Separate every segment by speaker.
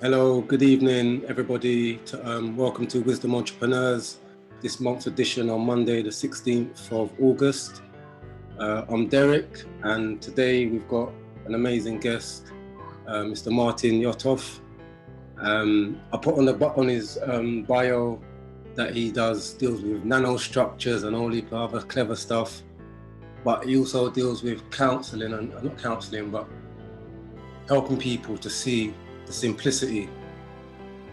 Speaker 1: Hello, good evening, everybody. Welcome to Wisdom Entrepreneurs, this month's edition on Monday, the 16th of August. I'm Derrick, and today we've got an amazing guest, Mr. Martin Jotov. I put on his bio that he deals with nanostructures and all the other clever stuff, but he also deals with counseling, and not counseling, but helping people to see the simplicity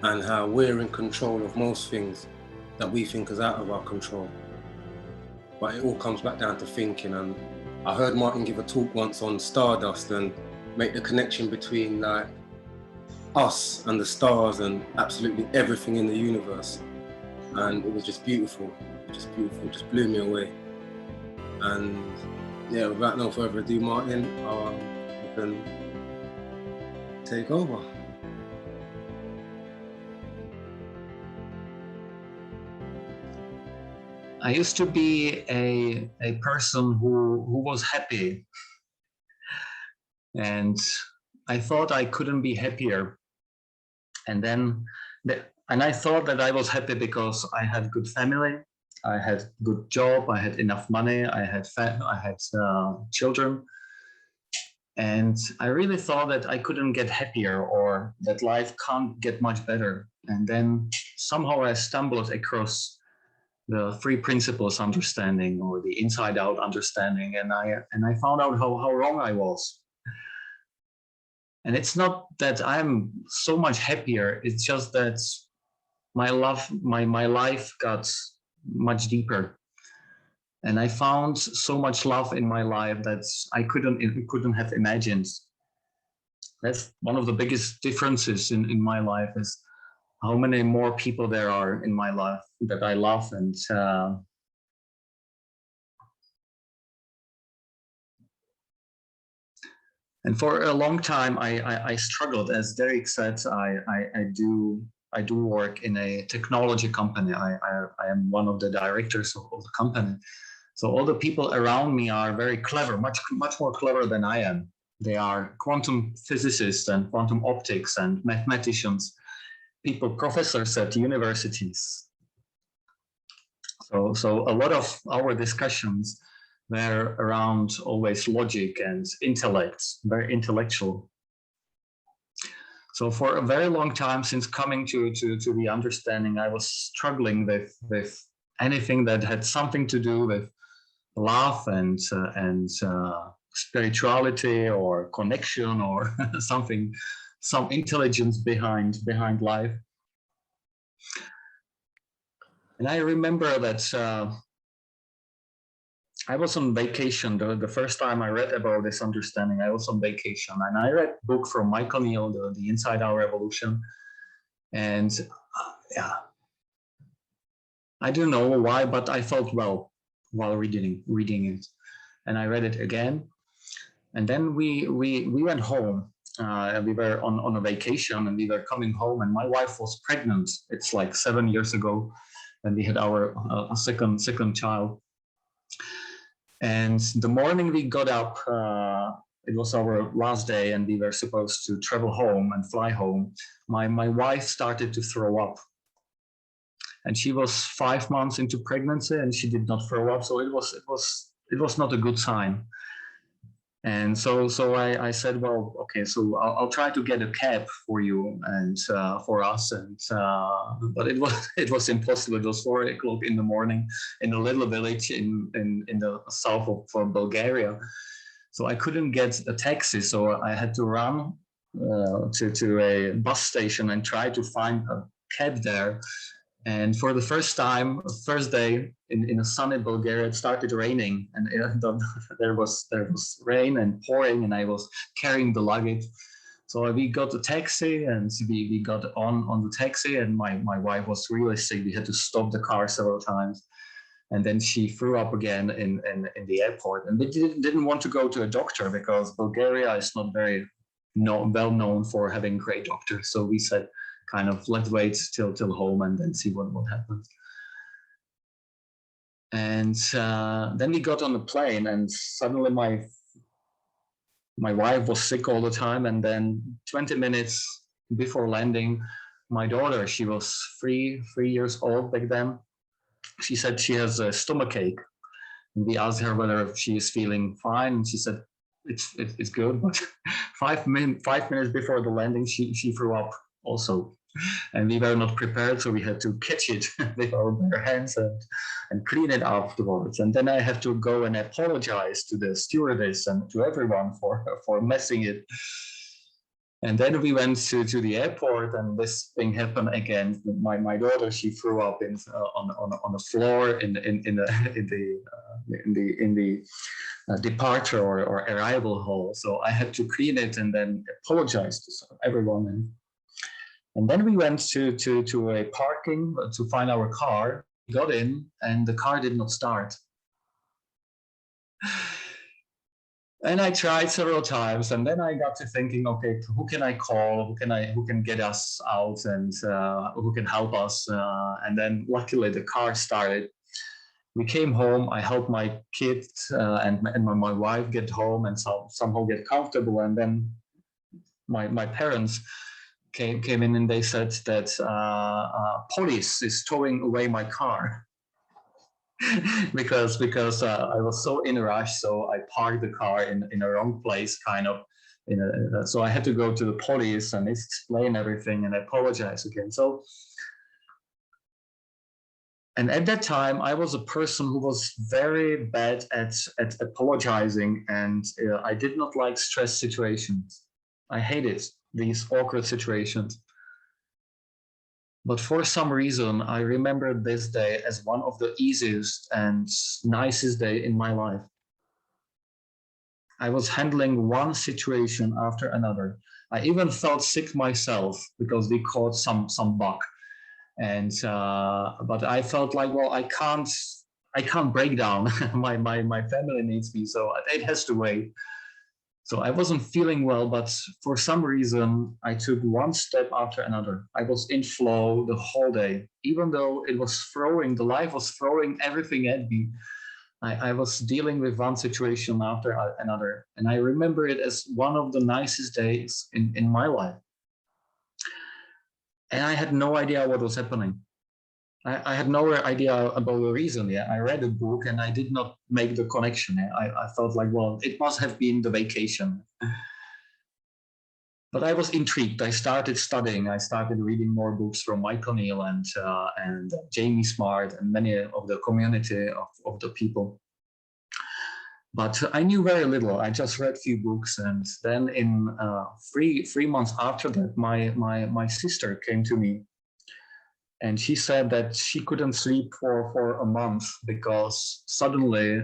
Speaker 1: and how we're in control of most things that we think is out of our control. But it all comes back down to thinking. And I heard Martin give a talk once on stardust and make the connection between like us and the stars and absolutely everything in the universe. And it was just beautiful, it just blew me away. And yeah, without no further ado, Martin, you can take over.
Speaker 2: I used to be a person who was happy, and I thought I couldn't be happier. And then, I thought that I was happy because I had good family, I had good job, I had enough money, I had children, and I really thought that I couldn't get happier or that life can't get much better. And then somehow I stumbled across the three principles understanding, or the inside out understanding, and I found out how wrong I was. And it's not that I'm so much happier, it's just that my life got much deeper, and I found so much love in my life that I couldn't have imagined. That's one of the biggest differences in my life, is how many more people there are in my life that I love. And for a long time, I struggled. As Derrick said, I do work in a technology company. I am one of the directors of the company. So all the people around me are very clever, much more clever than I am. They are quantum physicists and quantum optics and mathematicians, professors at universities. So a lot of our discussions were around always logic and intellect, very intellectual. So for a very long time, since coming to the understanding, I was struggling with anything that had something to do with love and spirituality or connection or some intelligence behind life. And I remember that I was on vacation. The first time I read about this understanding, I was on vacation, and I read a book from Michael Neal, the Inside Out Revolution. And yeah, I don't know why, but I felt well while reading it, and I read it again. And then we went home. We were on a vacation, and we were coming home, and my wife was pregnant. It's like 7 years ago, and we had our second child. And the morning we got up, it was our last day, and we were supposed to travel home and fly home. My wife started to throw up, and she was 5 months into pregnancy, and she did not throw up. So it was not a good sign. And so I said, well, okay, so I'll try to get a cab for you and for us, and but it was impossible. It was 4 o'clock in the morning in a little village in the south of Bulgaria, so I couldn't get a taxi. So I had to run to a bus station and try to find a cab there. And for the first day in a sunny Bulgaria, it started raining, and there was rain and pouring, and I was carrying the luggage. So we got a taxi, and we got on the taxi, and my wife was really sick. We had to stop the car several times, and then she threw up again in the airport. And we didn't want to go to a doctor because Bulgaria is not very well known for having great doctors. So we said, kind of, let's wait till home and then see what happens. And then we got on the plane, and suddenly my wife was sick all the time, and then 20 minutes before landing, my daughter, she was 3 years old back then. She said she has a stomachache. And we asked her whether she is feeling fine, and she said it's good. But 5 minutes before the landing, she threw up also, and we were not prepared, so we had to catch it with our bare hands and clean it afterwards. And then I have to go and apologize to the stewardess and to everyone for messing it. And then we went to the airport, and this thing happened again. My daughter, she threw up on the floor in the departure or arrival hall. So I had to clean it and then apologize to everyone. And then we went to a parking to find our car. We got in, and the car did not start. And I tried several times, and then I got to thinking, okay, who can I call? Who can get us out, and who can help us? And then luckily the car started. We came home. I helped my kids and my wife get home and somehow get comfortable. And then my parents came in, and they said that police is towing away my car. because I was so in a rush, so I parked the car in a wrong place, kind of. So I had to go to the police and explain everything and apologize again. So, and at that time, I was a person who was very bad at apologizing, and I did not like stress situations. I hated these awkward situations. But for some reason, I remember this day as one of the easiest and nicest day in my life. I was handling one situation after another. I even felt sick myself because we caught some bug, and but I felt like, well, I can't break down. my family needs me, so it has to wait. So I wasn't feeling well, but for some reason, I took one step after another. I was in flow the whole day, even though the life was throwing everything at me. I was dealing with one situation after another. And I remember it as one of the nicest days in my life. And I had no idea what was happening. I had no idea about the reason. Yeah, I read a book and I did not make the connection. I felt like, well, it must have been the vacation. But I was intrigued. I started studying. I started reading more books from Michael Neill and Jamie Smart and many of the community of the people. But I knew very little. I just read a few books, and then in 3 months after that, my sister came to me. And she said that she couldn't sleep for a month because suddenly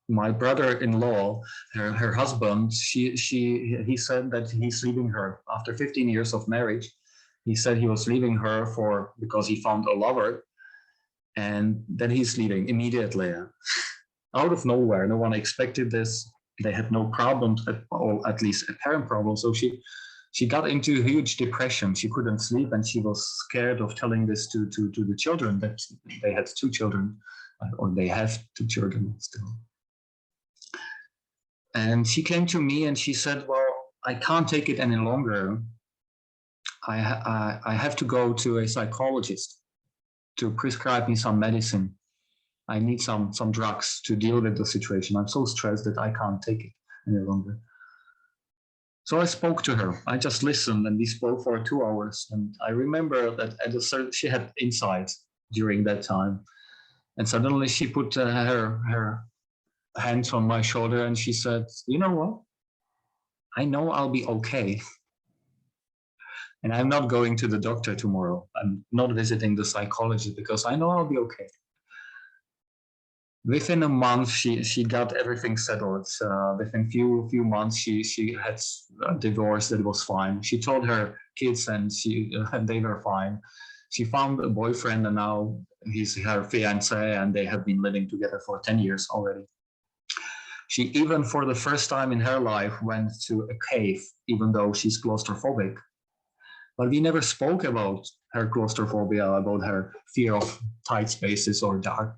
Speaker 2: my brother-in-law, her husband, he said that he's leaving her after 15 years of marriage. He said he was leaving her because he found a lover, and then he's leaving immediately, out of nowhere. No one expected this. They had no problems, or at least apparent problems. So she got into a huge depression. She couldn't sleep, and she was scared of telling this to the children, that they had 2 children, or they have 2 children still. And she came to me and she said, well, I can't take it any longer. I have to go to a psychologist to prescribe me some medicine. I need some drugs to deal with the situation. I'm so stressed that I can't take it any longer. So I spoke to her. I just listened, and we spoke for 2 hours. And I remember that she had insights during that time. And suddenly she put her hands on my shoulder and she said, you know what? I know I'll be okay. And I'm not going to the doctor tomorrow. I'm not visiting the psychologist because I know I'll be okay. Within a month, she got everything settled. Within few months, she had a divorce that was fine. She told her kids, and they were fine. She found a boyfriend, and now he's her fiance, and they have been living together for 10 years already. She even, for the first time in her life, went to a cave, even though she's claustrophobic. But we never spoke about her claustrophobia, about her fear of tight spaces or dark.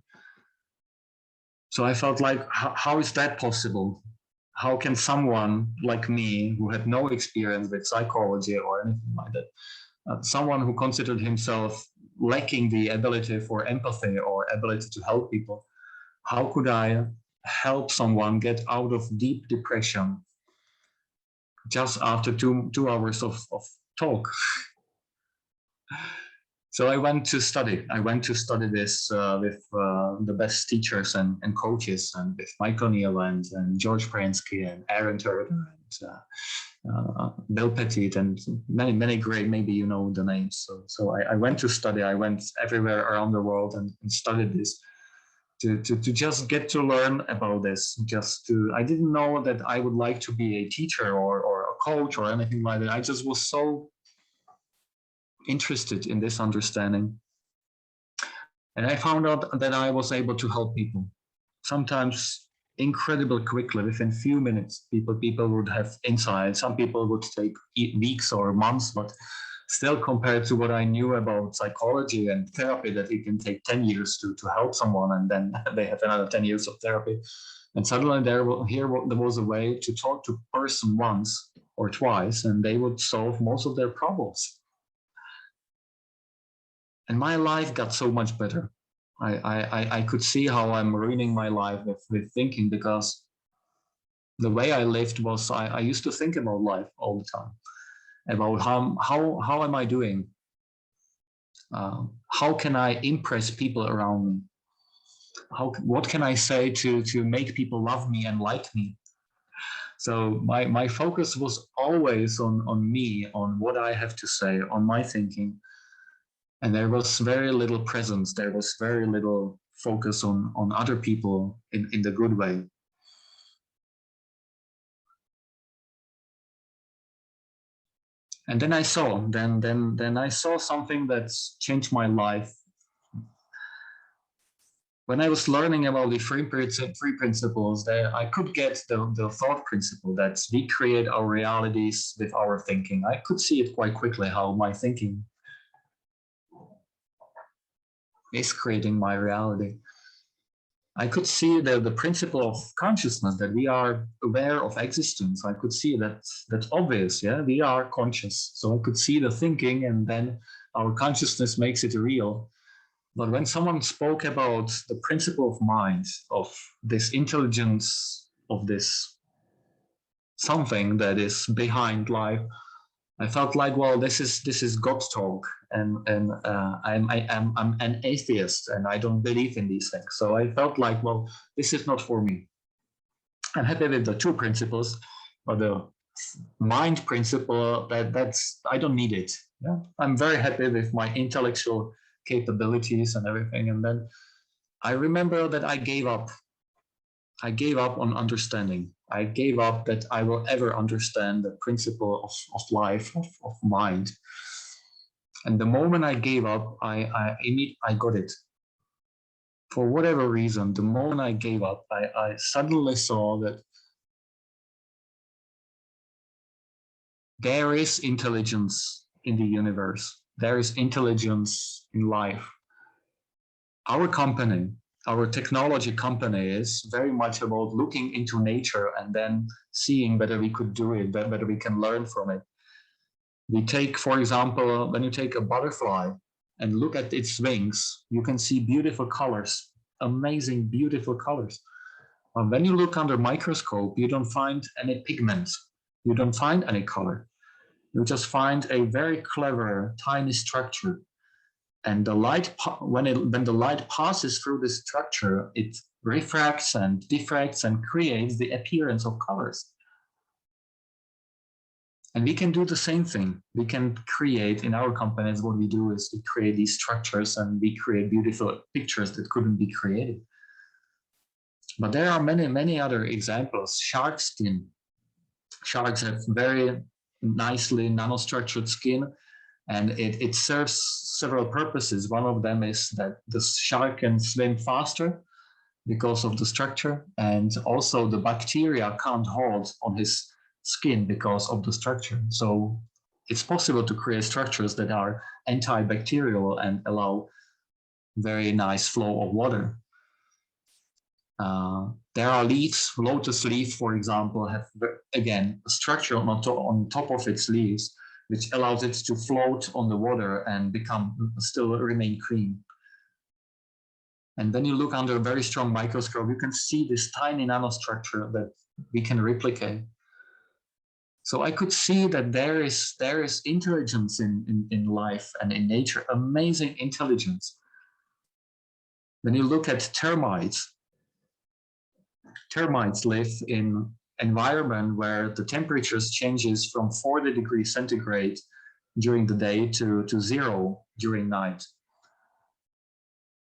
Speaker 2: So I felt like, how is that possible? how can someone like me, who had no experience with psychology or anything like that, someone who considered himself lacking the ability for empathy or ability to help people, how could I help someone get out of deep depression just after two hours of talk? So I went to study. I went to study this with the best teachers and coaches, and with Michael Neal and George Pransky and Aaron Turner and Bill Petit and many great. Maybe you know the names. So I went to study. I went everywhere around the world and studied this to just get to learn about this. I didn't know that I would like to be a teacher or a coach or anything like that. I just was so interested in this understanding. And I found out that I was able to help people, sometimes incredibly quickly, within few minutes. People would have insight. Some people would take weeks or months, but still, compared to what I knew about psychology and therapy, that it can take 10 years to help someone, and then they have another 10 years of therapy. And suddenly there was a way to talk to a person once or twice, and they would solve most of their problems. And my life got so much better. I could see how I'm ruining my life with thinking, because the way I lived was I used to think about life all the time, about how am I doing? How can I impress people around me? What can I say to make people love me and like me? So my focus was always on me, on what I have to say, on my thinking. And there was very little presence. There was very little focus on other people in the good way. And then I saw something that changed my life. When I was learning about the three principles, I could get the thought principle that we create our realities with our thinking. I could see it quite quickly, how my thinking is creating my reality. I could see the principle of consciousness, that we are aware of existence. I could see that's obvious. Yeah, we are conscious. So I could see the thinking, and then our consciousness makes it real. But when someone spoke about the principle of mind, of this intelligence, of this something that is behind life, I felt like, well, this is God's talk, and I'm an atheist, and I don't believe in these things. So I felt like, well, this is not for me. I'm happy with the two principles, but the mind principle, that's I don't need it. Yeah, I'm very happy with my intellectual capabilities and everything. And then I remember that I gave up. I gave up on understanding. I gave up that I will ever understand the principle of life, of mind. And the moment I gave up, I got it. For whatever reason, the moment I gave up, I suddenly saw that there is intelligence in the universe. There is intelligence in life. Our company, our technology company, is very much about looking into nature and then seeing whether we could do it, whether we can learn from it. We take, for example, when you take a butterfly and look at its wings, you can see beautiful colors, amazing, beautiful colors. But when you look under microscope, you don't find any pigments. You don't find any color. You just find a very clever, tiny structure. And the light, when the light passes through this structure, it refracts and diffracts and creates the appearance of colors. And we can do the same thing. We can create, in our companies, what we do is we create these structures and we create beautiful pictures that couldn't be created. But there are many other examples. Shark skin. Sharks have very nicely nanostructured skin, and it serves several purposes. One of them is that the shark can swim faster because of the structure, and also the bacteria can't hold on his skin because of the structure. So it's possible to create structures that are antibacterial and allow very nice flow of water. There are leaves, lotus leaf, for example, have, again, a structure on top of its leaves, which allows it to float on the water and still remain green. And when you look under a very strong microscope, you can see this tiny nanostructure that we can replicate. So I could see that there is intelligence in life and in nature, amazing intelligence. When you look at termites live in environment where the temperatures changes from 40 degrees centigrade during the day to 0 during night.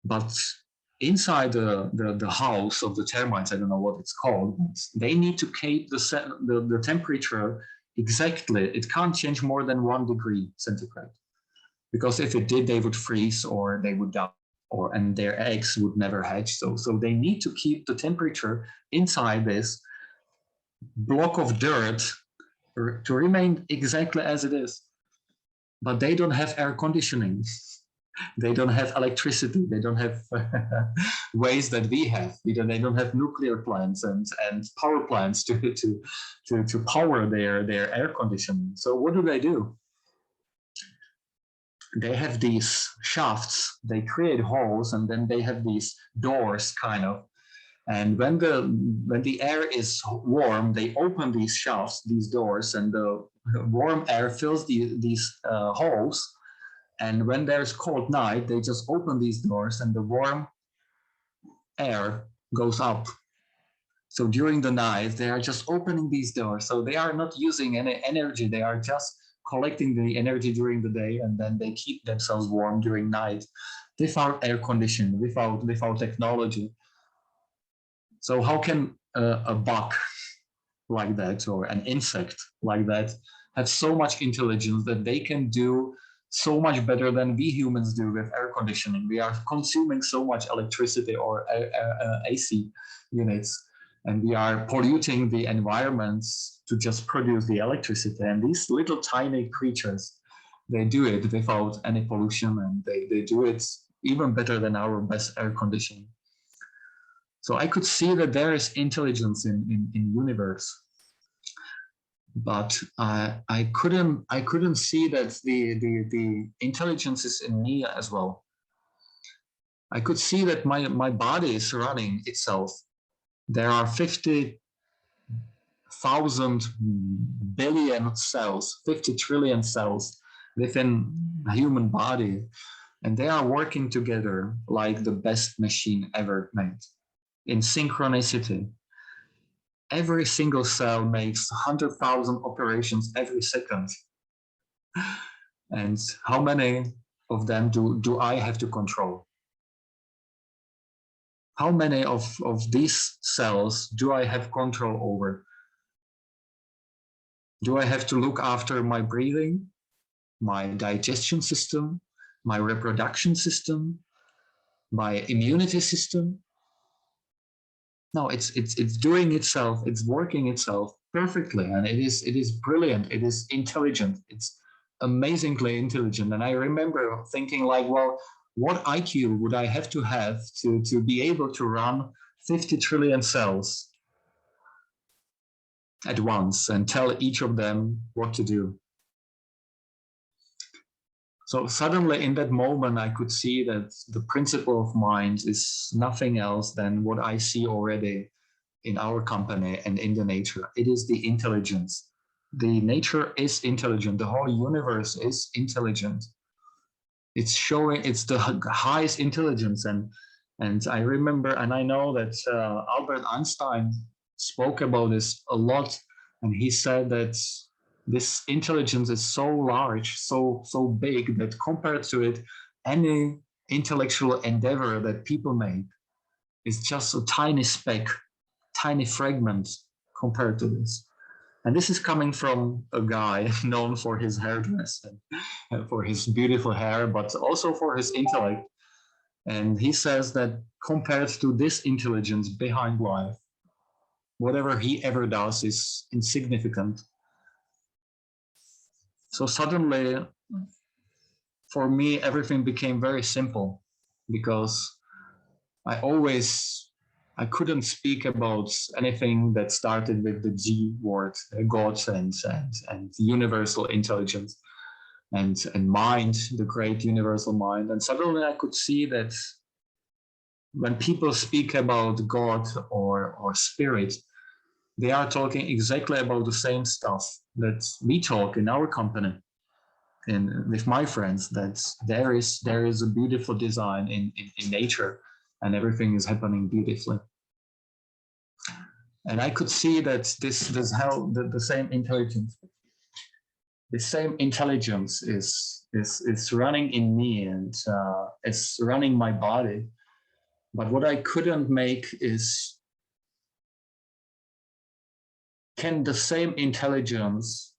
Speaker 2: But inside the house of the termites, I don't know what it's called, they need to keep the temperature exactly. It can't change more than 1 degree centigrade, because if it did, they would freeze or they would die, and their eggs would never hatch. So they need to keep the temperature inside this block of dirt to remain exactly as it is. But they don't have air conditioning. They don't have electricity. They don't have ways that we have. They don't have nuclear plants and power plants to power their air conditioning. So what do? They have these shafts. They create holes, and then they have these doors, kind of. And when the air is warm, they open these shafts, these doors, and the warm air fills these holes. And when there's cold night, they just open these doors and the warm air goes up. So during the night, they are just opening these doors. So they are not using any energy. They are just collecting the energy during the day, and then they keep themselves warm during night without air conditioning, without technology. So how can a bug like that or an insect like that have so much intelligence that they can do so much better than we humans do with air conditioning? We are consuming so much electricity or AC units, and we are polluting the environments to just produce the electricity. And these little tiny creatures, they do it without any pollution, and they do it even better than our best air conditioning. So I could see that there is intelligence in universe, but I couldn't see that the intelligence is in me as well. I could see that my body is running itself. There are 50,000 billion cells, 50 trillion cells within a human body, and they are working together like the best machine ever made, in synchronicity. Every single cell makes 100,000 operations every second. And how many of them do I have to control? How many of these cells do I have control over? Do I have to look after my breathing, my digestion system, my reproduction system, my immunity system? No, it's doing itself, it's working itself perfectly, and it is brilliant, it is intelligent, it's amazingly intelligent. And I remember thinking like, well, what IQ would I have to be able to run 50 trillion cells at once and tell each of them what to do? So suddenly in that moment, I could see that the principle of mind is nothing else than what I see already in our company and in the nature. It is the intelligence. The nature is intelligent. The whole universe is intelligent. It's showing, it's the highest intelligence. And I remember, and I know that Albert Einstein spoke about this a lot, and he said that this intelligence is so large, so big, that compared to it, any intellectual endeavor that people make is just a tiny speck, tiny fragment compared to this. And this is coming from a guy known for his hairdress and for his beautiful hair, but also for his intellect. And he says that compared to this intelligence behind life, whatever he ever does is insignificant. So suddenly, for me, everything became very simple, because I always I couldn't speak about anything that started with the G word, God and universal intelligence and mind, the great universal mind. And suddenly I could see that when people speak about God or spirit, they are talking exactly about the same stuff that we talk in our company and with my friends, that there is a beautiful design in nature and everything is happening beautifully. And I could see that this how the same intelligence is running in me, and it's running my body. But what I couldn't make is, can the same intelligence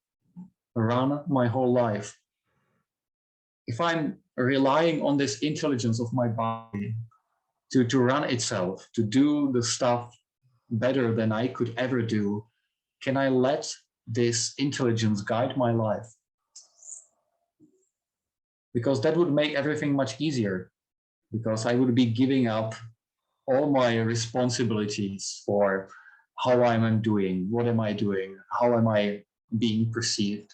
Speaker 2: run my whole life? If I'm relying on this intelligence of my body to run itself, to do the stuff better than I could ever do, can I let this intelligence guide my life? Because that would make everything much easier, because I would be giving up all my responsibilities for how I'm doing, what am I doing, how am I being perceived,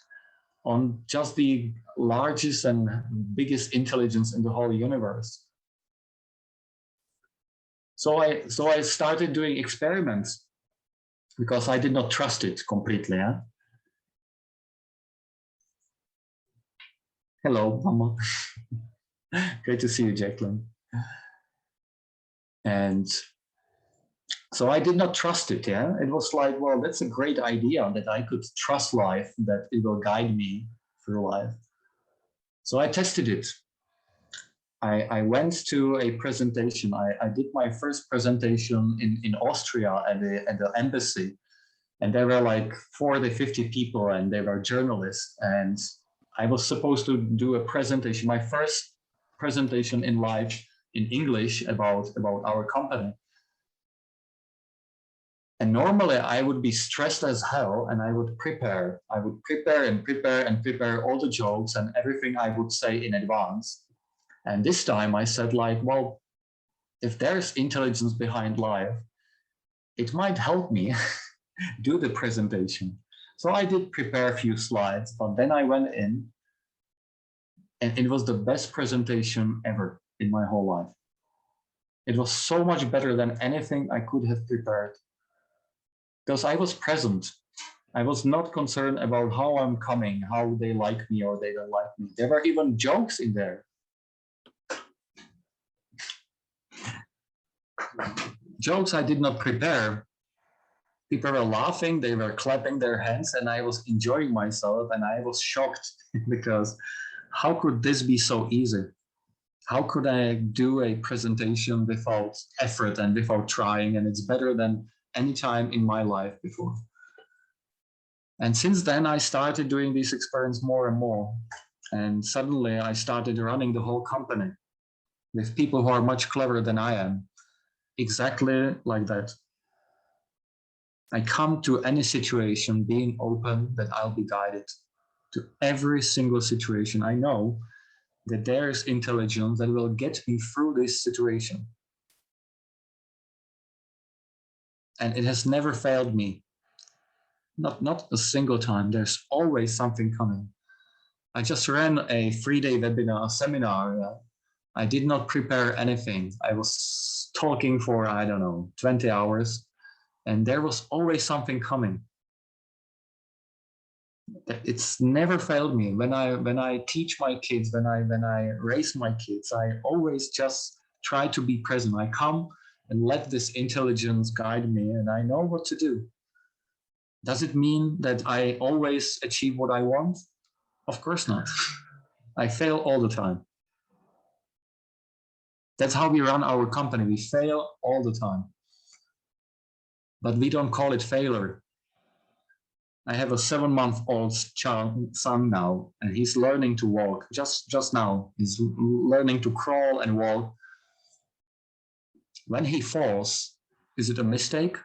Speaker 2: on just the largest and biggest intelligence in the whole universe. So I started doing experiments because I did not trust it completely. Huh? Hello, Mama. Great to see you, Jacqueline. And so I did not trust it. Yeah, it was like, well, that's a great idea that I could trust life, that it will guide me through life. So I tested it. I went to a presentation. I did my first presentation in Austria at the embassy, and there were like 40, 50 people, and they were journalists. And I was supposed to do a presentation, my first presentation in life in English about our company. And normally I would be stressed as hell, and I would prepare all the jokes and everything I would say in advance. And this time I said, like, well, if there's intelligence behind life, it might help me do the presentation. So I did prepare a few slides, but then I went in, and it was the best presentation ever in my whole life. It was so much better than anything I could have prepared, because I was present. I was not concerned about how I'm coming, how they like me or they don't like me. There were even jokes in there. Jokes I did not prepare. People were laughing, they were clapping their hands, and I was enjoying myself, and I was shocked because how could this be so easy? How could I do a presentation without effort and without trying? And it's better than any time in my life before. And since then, I started doing these experiments more and more. And suddenly I started running the whole company with people who are much cleverer than I am. Exactly like that. I come to any situation being open that I'll be guided to every single situation. I know that there is intelligence that will get me through this situation. And it has never failed me. Not a single time. There's always something coming. I just ran a 3-day webinar, seminar. I did not prepare anything. I was talking for, 20 hours, and there was always something coming. It's never failed me. When I teach my kids, when I raise my kids, I always just try to be present. I come and let this intelligence guide me, and I know what to do. Does it mean that I always achieve what I want? Of course not. I fail all the time. That's how we run our company. We fail all the time. But we don't call it failure. I have a 7-month-old son now, and he's learning to walk. Just now, he's learning to crawl and walk. When he falls, is it a mistake?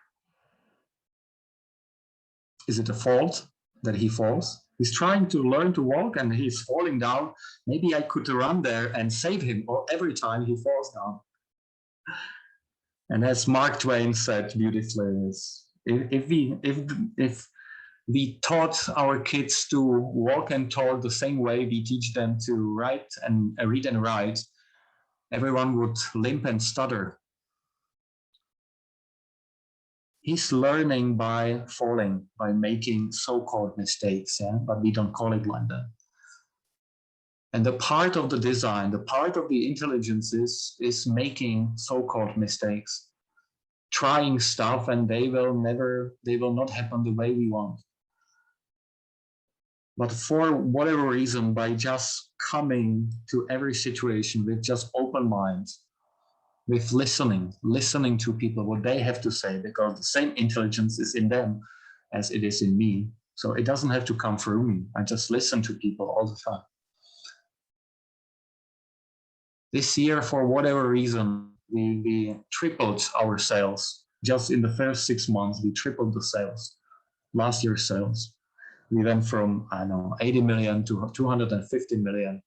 Speaker 2: Is it a fault that he falls? He's trying to learn to walk and he's falling down. Maybe I could run there and save him every time he falls down. And as Mark Twain said beautifully, is if we taught our kids to walk and talk the same way we teach them to write and read and write, everyone would limp and stutter. He's learning by falling, by making so-called mistakes, yeah? But we don't call it like that. And the part of the design, the part of the intelligence is making so-called mistakes, trying stuff, and they will not happen the way we want. But for whatever reason, by just coming to every situation with just open minds, with listening to people, what they have to say, because the same intelligence is in them as it is in me. So it doesn't have to come through me. I just listen to people all the time. This year, for whatever reason, we tripled our sales. Just in the first 6 months, we tripled the sales, last year's sales. We went from, 80 million to 250 million.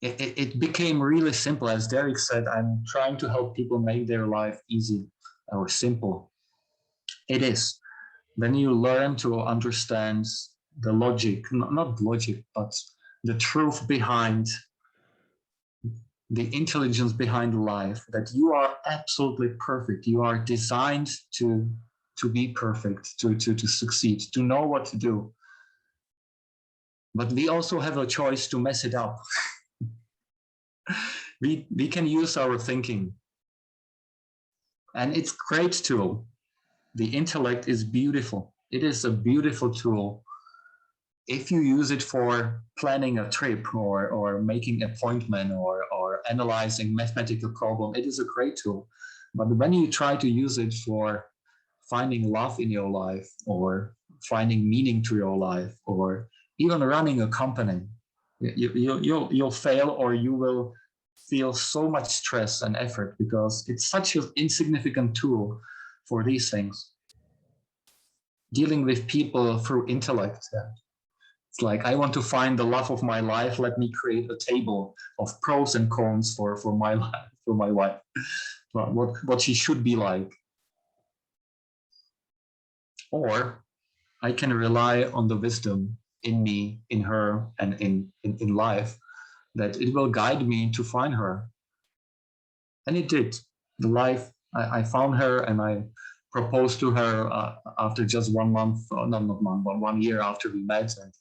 Speaker 2: It became really simple. As Derrick said, I'm trying to help people make their life easy or simple. It is. When you learn to understand the logic, not logic, but the truth behind, the intelligence behind life, that you are absolutely perfect. You are designed to be perfect, to succeed, to know what to do. But we also have a choice to mess it up. We can use our thinking. And it's a great tool. The intellect is beautiful. It is a beautiful tool. If you use it for planning a trip or making an appointment or analyzing mathematical problem, it is a great tool. But when you try to use it for finding love in your life or finding meaning to your life or even running a company, you'll fail, or you will feel so much stress and effort because it's such an insignificant tool for these things. Dealing with people through intellect. It's like, I want to find the love of my life. Let me create a table of pros and cons for my life, for my wife, what she should be like. Or I can rely on the wisdom in me, in her, and in life, that it will guide me to find her. And it did. The life, I found her and I proposed to her after just 1 month, not month, but 1 year after we met, and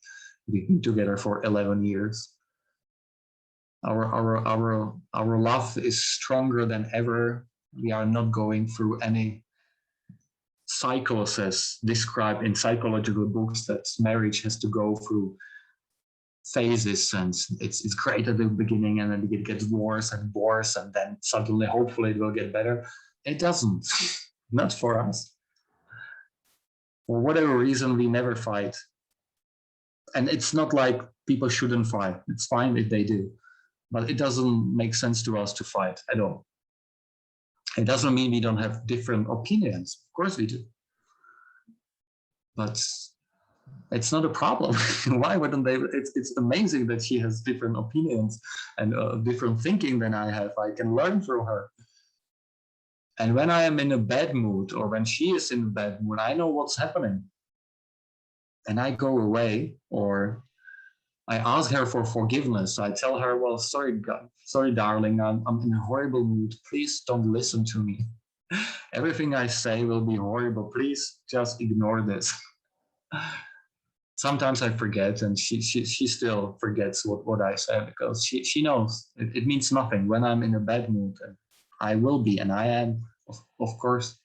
Speaker 2: we've been together for 11 years. Our love is stronger than ever. We are not going through any cycles as described in psychological books that marriage has to go through phases, and it's great at the beginning and then it gets worse and worse, and then suddenly hopefully it will get better. It doesn't. Not for us. For whatever reason, we never fight. And it's not like people shouldn't fight. It's fine if they do, but it doesn't make sense to us to fight at all. It doesn't mean we don't have different opinions. Of course we do. But it's not a problem. Why wouldn't they? It's amazing that she has different opinions and different thinking than I have. I can learn from her. And when I am in a bad mood, or when she is in a bad mood, I know what's happening. And I go away, or I ask her for forgiveness. I tell her, well, sorry, darling, I'm in a horrible mood. Please don't listen to me. Everything I say will be horrible. Please just ignore this. Sometimes I forget, and she still forgets what I say, because she knows it means nothing when I'm in a bad mood, and I will be, and I am, of course.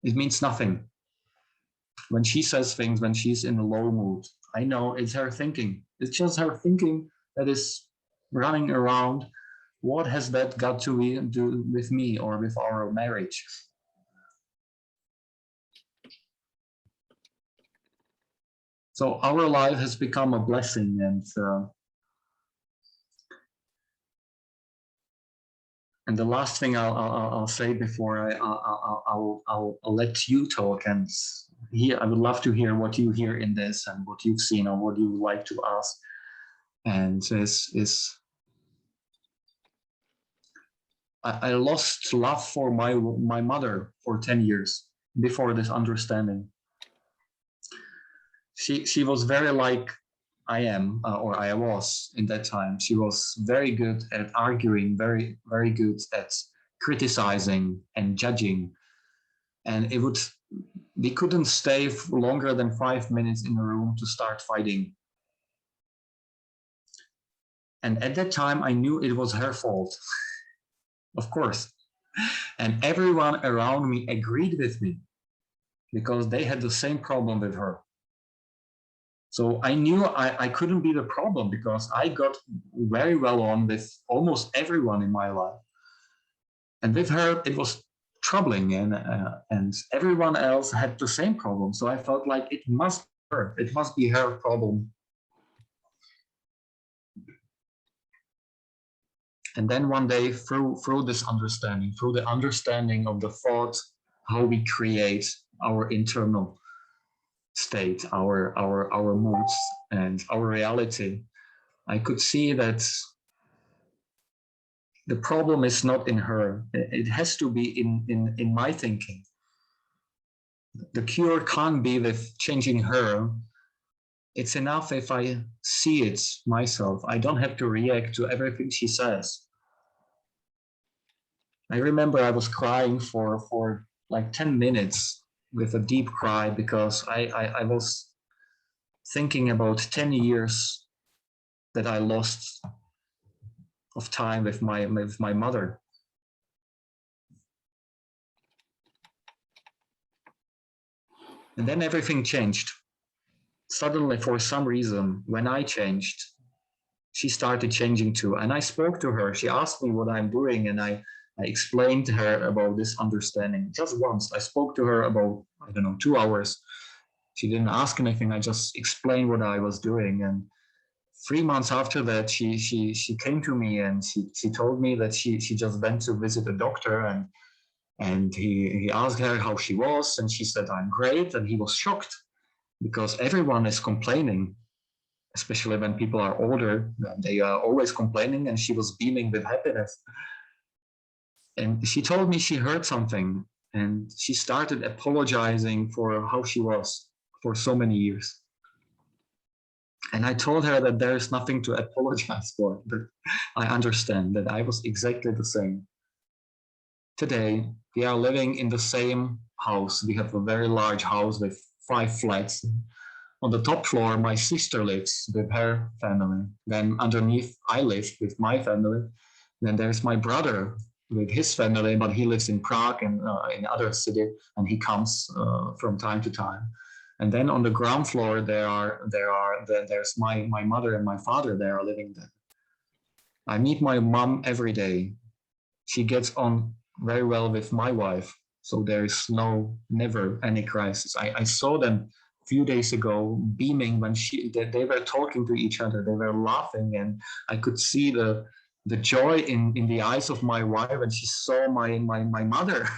Speaker 2: It means nothing. When she says things, when she's in a low mood, I know it's her thinking. It's just her thinking that is running around. What has that got to do with me or with our marriage? So our life has become a blessing, and the last thing I'll say before I'll let you talk, and I would love to hear what you hear in this and what you've seen or what you would like to ask. And I lost love for my mother for 10 years before this understanding. She was very like I am, or I was in that time. She was very good at arguing, very good at criticizing and judging. And we couldn't stay for longer than 5 minutes in a room to start fighting. And at that time, I knew it was her fault, of course. And everyone around me agreed with me because they had the same problem with her. So I knew I couldn't be the problem because I got very well on with almost everyone in my life. And with her, it was troubling, and everyone else had the same problem. So I felt like it must be her problem. And then one day, through this understanding, through the understanding of the thought, how we create our internal state, our moods and our reality, I could see that the problem is not in her. It has to be in my thinking. The cure can't be with changing her. It's enough if I see it myself. I don't have to react to everything she says. I remember I was crying for like 10 minutes with a deep cry because I was thinking about 10 years that I lost of time with my mother. And then everything changed. Suddenly, for some reason, when I changed, she started changing too. And I spoke to her. She asked me what I'm doing, and I explained to her about this understanding. Just once, I spoke to her about, I don't know, 2 hours. She didn't ask anything. I just explained what I was doing. And 3 months after that, she came to me and she told me that she just went to visit a doctor, and he asked her how she was, and she said, I'm great. And he was shocked because everyone is complaining, especially when people are older. They are always complaining, and she was beaming with happiness. And she told me she heard something, and she started apologizing for how she was for so many years. And I told her that there is nothing to apologize for, but I understand that I was exactly the same. Today, we are living in the same house. We have a very large house with 5 flats. On the top floor, my sister lives with her family. Then underneath, I live with my family. Then there's my brother with his family, but he lives in Prague and in other city, and he comes from time to time. And then on the ground floor, there's my mother and my father. They are living there. I meet my mom every day. She gets on very well with my wife, so there is never any crisis. I saw them a few days ago beaming when they were talking to each other. They were laughing, and I could see the joy in the eyes of my wife when she saw my mother.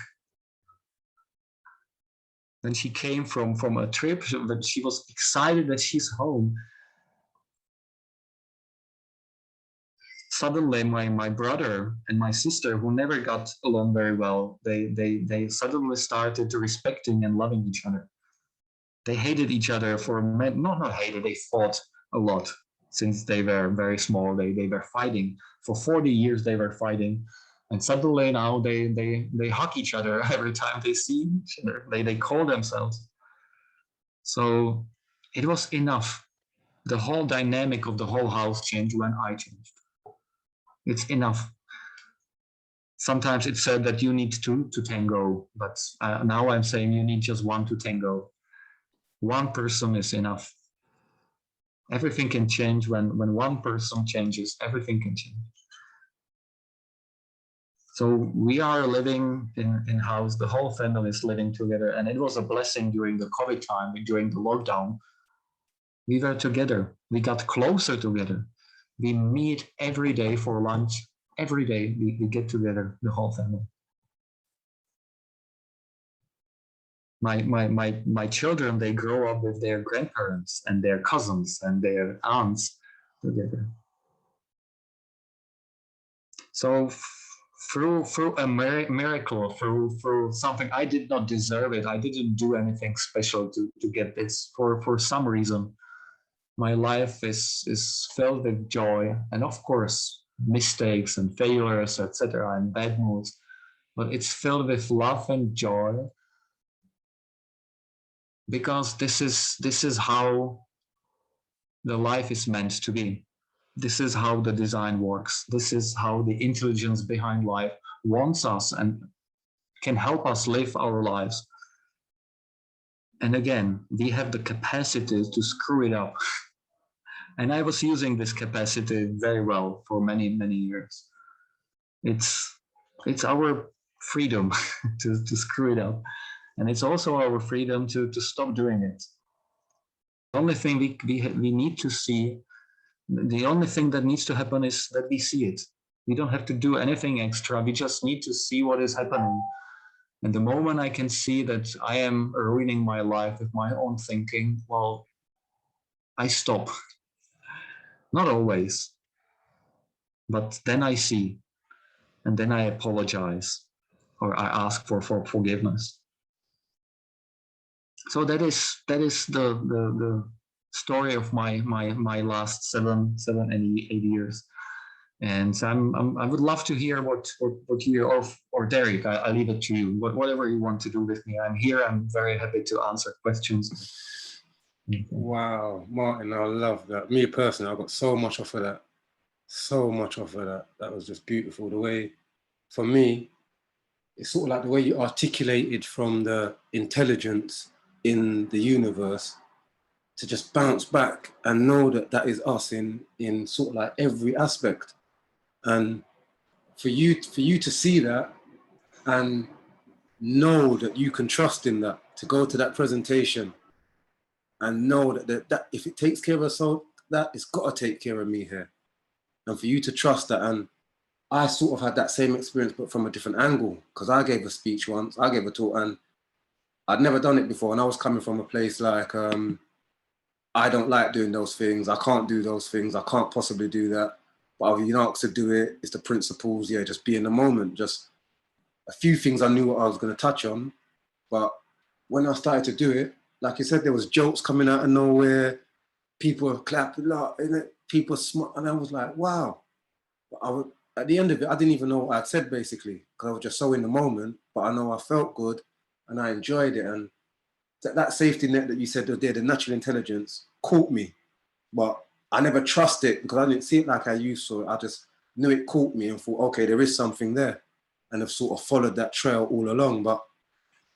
Speaker 2: When she came from a trip, when she was excited that she's home. Suddenly my brother and my sister, who never got along very well, they suddenly started respecting and loving each other. They hated each other for not hated, they fought a lot since they were very small. They were fighting for 40 years. They were fighting, and suddenly now they hug each other every time they see each other. They call themselves. So it was enough. The whole dynamic of the whole house changed when I changed. It's enough. Sometimes it's said that you need two to tango, but now I'm saying you need just one to tango. One person is enough. Everything can change when one person changes, everything can change. So we are living in house, the whole family is living together, and it was a blessing during the COVID time, during the lockdown. We were together, we got closer together. We meet every day for lunch. Every day we get together, the whole family. My children, they grow up with their grandparents and their cousins and their aunts together. So through a miracle, through something, I did not deserve it. I didn't do anything special to get this. For some reason, my life is filled with joy, and of course mistakes and failures, etc., and bad moods. But it's filled with love and joy, because this is how the life is meant to be. This is how the design works. This is how the intelligence behind life wants us and can help us live our lives. And again, we have the capacity to screw it up. And I was using this capacity very well for many, many years. It's our freedom to screw it up. And it's also our freedom to stop doing it. The only thing we need to see, the only thing that needs to happen is that we see it. We don't have to do anything extra. We just need to see what is happening. And the moment I can see that I am ruining my life with my own thinking, well, I stop. Not always, but then I see, and then I apologize, or I ask for forgiveness. So that is the story of my last seven and 8 years. And I would love to hear what you, or Derrick, I leave it to you. Whatever you want to do with me, I'm here. I'm very happy to answer questions.
Speaker 1: Wow, Martin, I love that. Me personally, I got so much off of that. So much off of that. That was just beautiful. The way, for me, it's sort of like the way you articulated from the intelligence in the universe to just bounce back and know that that is us in sort of like every aspect. And for you to see that and know that you can trust in that, to go to that presentation and know that if it takes care of us, so that it's got to take care of me here. And for you to trust that. And I sort of had that same experience, but from a different angle, because I gave a speech once, I gave a talk, and I'd never done it before. And I was coming from a place like, I don't like doing those things. I can't do those things. I can't possibly do that. But I've been asked to do it. It's the principles. Yeah, just be in the moment. Just a few things I knew what I was going to touch on. But when I started to do it, like you said, there was jokes coming out of nowhere. People were clapping, people smart. And I was like, wow. But at the end of it, I didn't even know what I'd said, basically, because I was just so in the moment. But I know I felt good and I enjoyed it. And that safety net that you said there, the natural intelligence, caught me. But I never trusted it because I didn't see it like I used to. I just knew it caught me and thought, okay, there is something there. And I've sort of followed that trail all along. But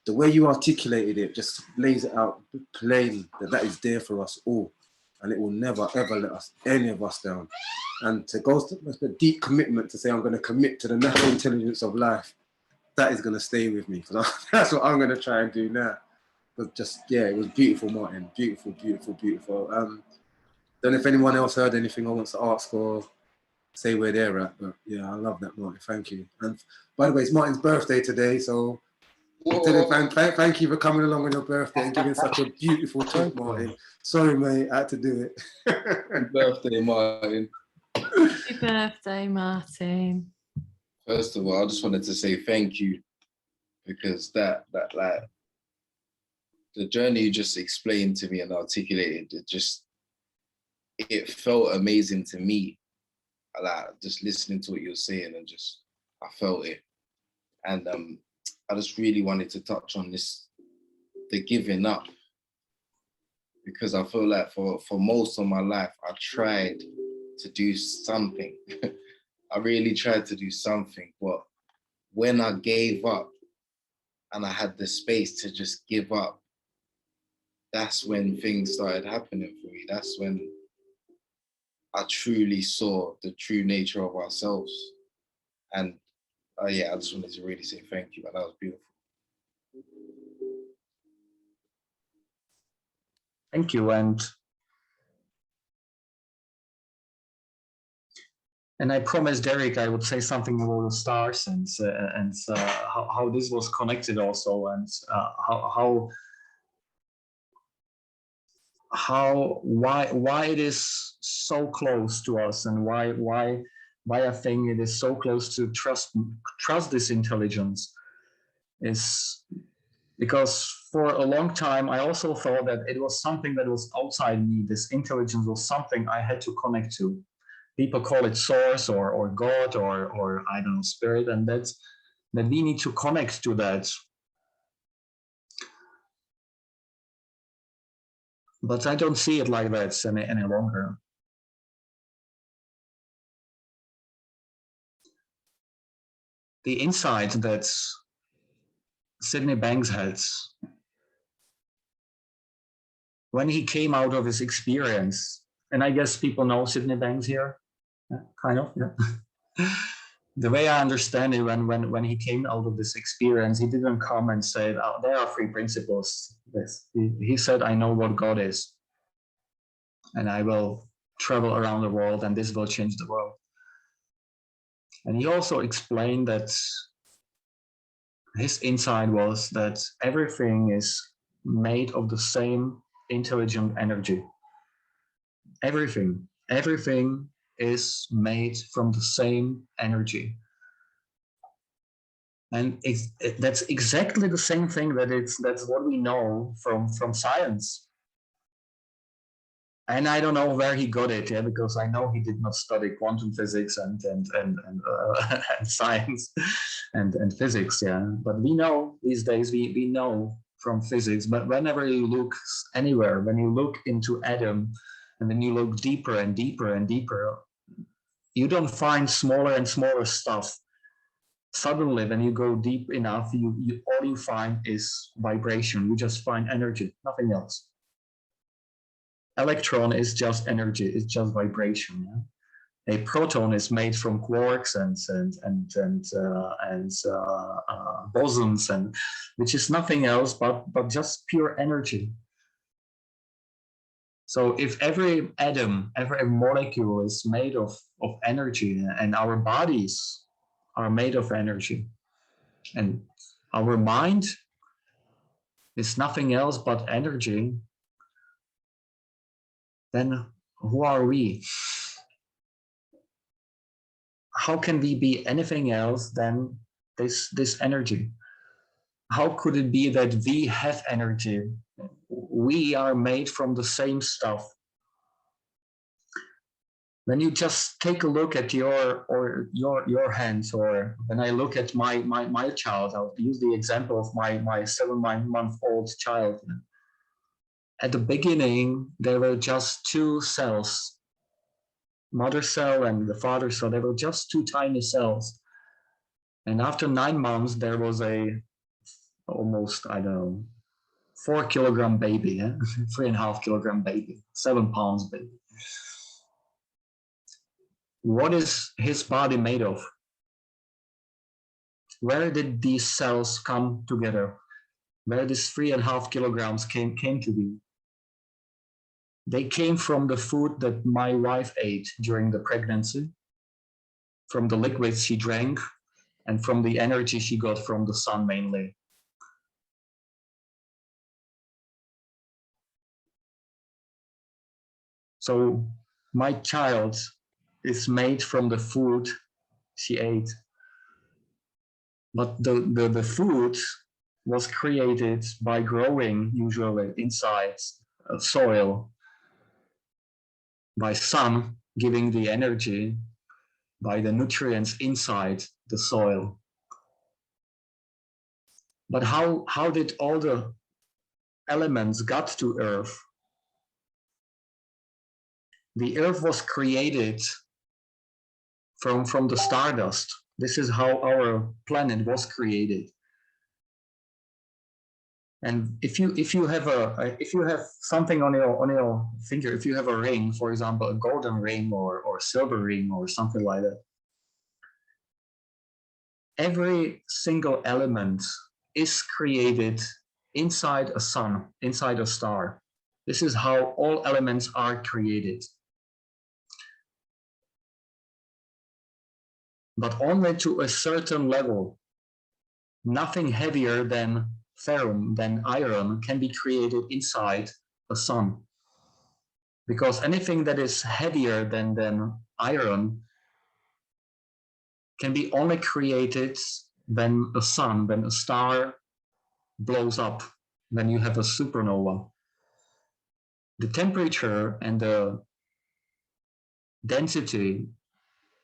Speaker 1: the way you articulated it just lays it out plain that is there for us all. And it will never, ever let us, any of us down. And to go to the deep commitment to say, I'm going to commit to the natural intelligence of life, that is going to stay with me. Because that's what I'm going to try and do now. But just, yeah, it was beautiful, Martin. Beautiful, beautiful, beautiful. Don't know if anyone else heard anything or wants to ask or say where they're at. But yeah, I love that, Martin. Thank you. And by the way, it's Martin's birthday today. So thank you for coming along on your birthday and giving such a beautiful talk, Martin. Sorry, mate, I had to do it.
Speaker 3: Happy birthday, Martin.
Speaker 4: Happy birthday, Martin.
Speaker 3: First of all, I just wanted to say thank you, because that like the journey you just explained to me and articulated, it felt amazing to me. Like just listening to what you're saying, and just I felt it. And I just really wanted to touch on this, the giving up, because I feel like for most of my life, I tried to do something. I really tried to do something, but when I gave up and I had the space to just give up, that's when things started happening for me. That's when I truly saw the true nature of ourselves. And yeah, I just wanted to really say thank you. That was beautiful.
Speaker 2: Thank you. And I promised Derrick I would say something about the stars and how this was connected also, and why it is so close to us, and why I think it is so close to trust this intelligence, is because for a long time I also thought that it was something that was outside me. This intelligence was something I had to connect to. People call it source or God or I don't know, spirit, and that we need to connect to that. But I don't see it like that any longer. The insight that Sydney Banks had when he came out of his experience, and I guess people know Sydney Banks here, yeah, kind of, yeah. The way I understand it, when he came out of this experience, he didn't come and say, oh, there are three principles. Yes. He said, I know what God is, and I will travel around the world, and this will change the world. And he also explained that his insight was that everything is made of the same intelligent energy. Everything is made from the same energy. And that's exactly the same thing that's what we know from science. And I don't know where he got it, yeah, because I know he did not study quantum physics and science and physics, yeah. But we know these days, we know from physics. But whenever you look anywhere, when you look into atom, and then you look deeper and deeper and deeper, you don't find smaller and smaller stuff. Suddenly, when you go deep enough, all you find is vibration. You just find energy, nothing else. Electron is just energy, it's just vibration. Yeah? A proton is made from quarks and bosons, and which is nothing else but just pure energy. So if every atom, every molecule is made of energy, and our bodies are made of energy, and our mind is nothing else but energy, then who are we? How can we be anything else than this energy? How could it be that we have energy? We are made from the same stuff. When you just take a look at your hands, or when I look at my child, I'll use the example of my 7-month-old child. At the beginning, there were just two cells, mother cell and the father cell. There were just two tiny cells. And after 9 months, there was a almost, I don't know, 4 kilogram baby, 3.5 kilogram baby, 7 pounds baby. What is his body made of? Where did these cells come together? Where these 3.5 kilograms came to be? They came from the food that my wife ate during the pregnancy, from the liquids she drank, and from the energy she got from the sun mainly. So my child is made from the food she ate. But the food was created by growing usually inside soil, by sun giving the energy, by the nutrients inside the soil. But how did all the elements got to Earth? The Earth was created from the stardust. This is how our planet was created. And if you have something on your finger, if you have a ring, for example, a golden ring or silver ring or something like that, every single element is created inside a sun, inside a star. This is how all elements are created. but only to a certain level. Nothing heavier than ferrum, than iron, can be created inside a sun. Because anything that is heavier than iron can be only created when a sun, when a star blows up, when you have a supernova. The temperature and the density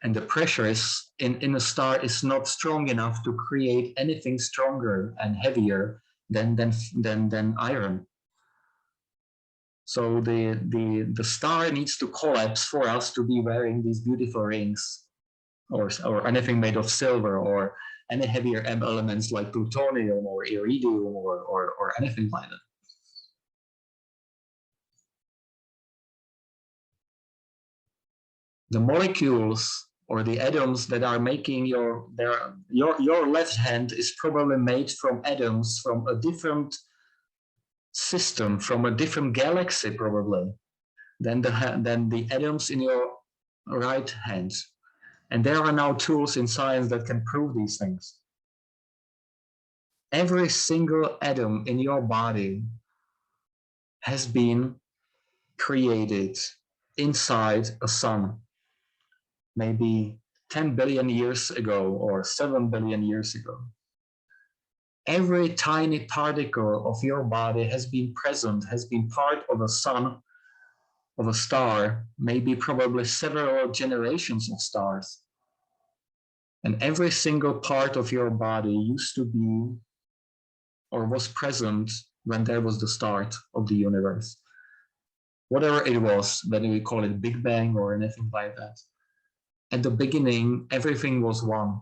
Speaker 2: and the pressure is in a star is not strong enough to create anything stronger and heavier than iron. So the star needs to collapse for us to be wearing these beautiful rings, or anything made of silver, or any heavier elements like plutonium or iridium or anything like that. The molecules or the atoms that are making your left hand is probably made from atoms from a different system, from a different galaxy probably than the atoms in your right hand. And there are now tools in science that can prove these things. Every single atom in your body has been created inside a sun, maybe 10 billion years ago or 7 billion years ago. Every tiny particle of your body has been present, has been part of a sun, of a star, maybe probably several generations of stars. And every single part of your body used to be or was present when there was the start of the universe. Whatever it was, whether we call it Big Bang or anything like that. At the beginning, everything was one.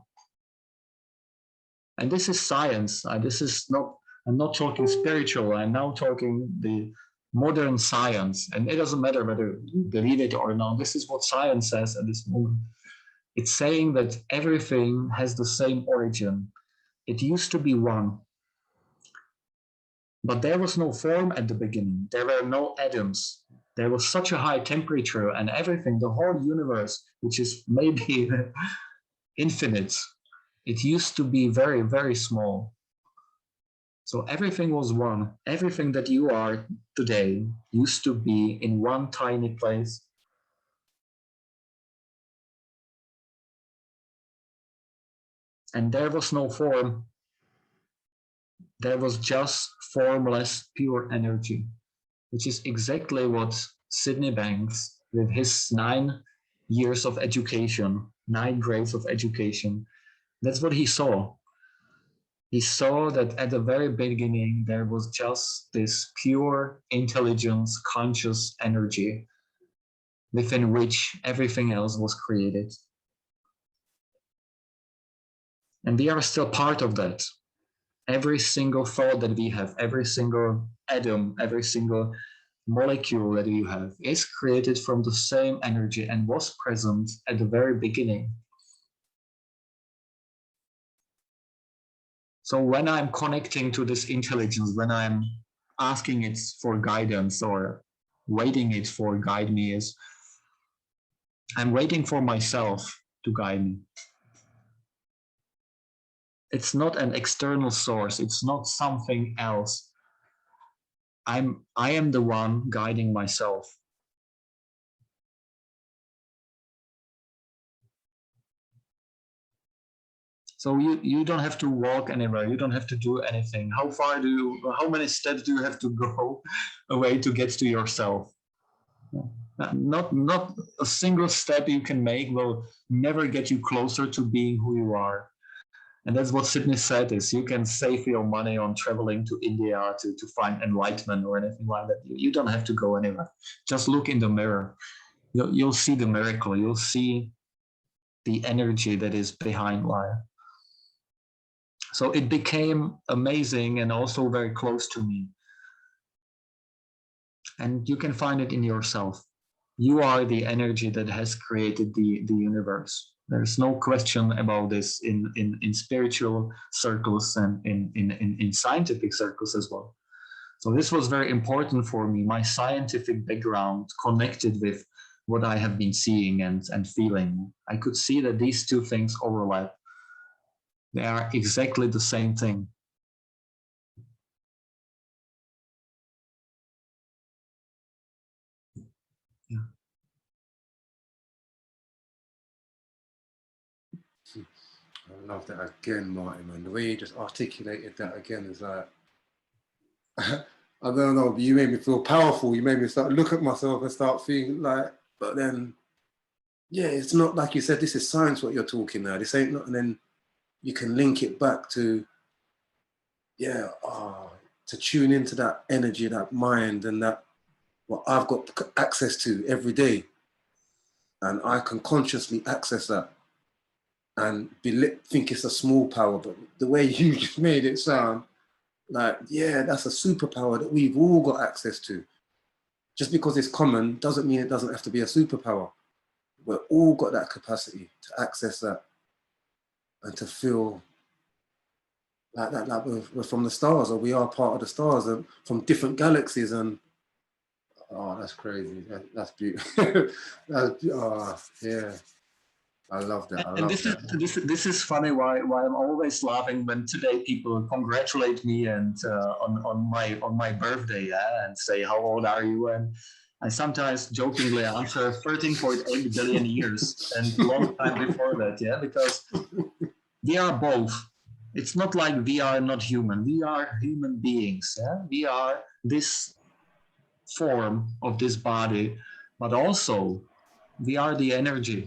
Speaker 2: And this is science. This is not, I'm not talking spiritual, I'm now talking the modern science. And it doesn't matter whether you believe it or not. This is what science says at this moment. It's saying that everything has the same origin. It used to be one. But there was no form at the beginning. There were no atoms. There was such a high temperature, and everything, the whole universe, which is maybe infinite, it used to be very, very small. So everything was one. Everything that you are today used to be in one tiny place. And there was no form. There was just formless, pure energy, which is exactly what Sydney Banks, with his 9 years of education, 9 grades of education, that's what he saw. He saw that at the very beginning, there was just this pure intelligence, conscious energy within which everything else was created. And we are still part of that. Every single thought that we have, every single atom, every single molecule that you have is created from the same energy and was present at the very beginning. So when I'm connecting to this intelligence, when I'm asking it for guidance or waiting it for guide me, is I'm waiting for myself to guide me. It's not an external source. It's not something else. I am the one guiding myself. So you don't have to walk anywhere. You don't have to do anything. How many steps do you have to go away to get to yourself? Not a single step you can make will never get you closer to being who you are. And that's what Sydney said, is you can save your money on traveling to India to find enlightenment or anything like that. You don't have to go anywhere. Just look in the mirror. You'll see the miracle. You'll see the energy that is behind life. So it became amazing and also very close to me. And you can find it in yourself. You are the energy that has created the universe. There's no question about this in spiritual circles and in scientific circles as well. So this was very important for me. My scientific background connected with what I have been seeing and feeling, I could see that these two things overlap. They are exactly the same thing. Yeah.
Speaker 1: I love that again, Martin, and the way you just articulated that again is like, I don't know, but you made me feel powerful. You made me start look at myself and start feeling like, but then, yeah, it's not like you said, this is science what you're talking now. This ain't not, and then you can link it back to, yeah, to tune into that energy, that mind, and that what I've got access to every day. And I can consciously access that and think it's a small power, but the way you just made it sound like, yeah, that's a superpower that we've all got access to. Just because it's common doesn't mean it doesn't have to be a superpower. We've all got that capacity to access that and to feel like that, like we're from the stars, or we are part of the stars and from different galaxies. And oh, that's crazy. That's beautiful. Yeah. I love that.
Speaker 2: And this is funny. Why I'm always laughing when today people congratulate me and on my birthday, yeah, and say how old are you, and I sometimes jokingly answer 13.8 billion years and long time before that, yeah, because we are both. It's not like we are not human. We are human beings. Yeah, we are this form of this body, but also we are the energy.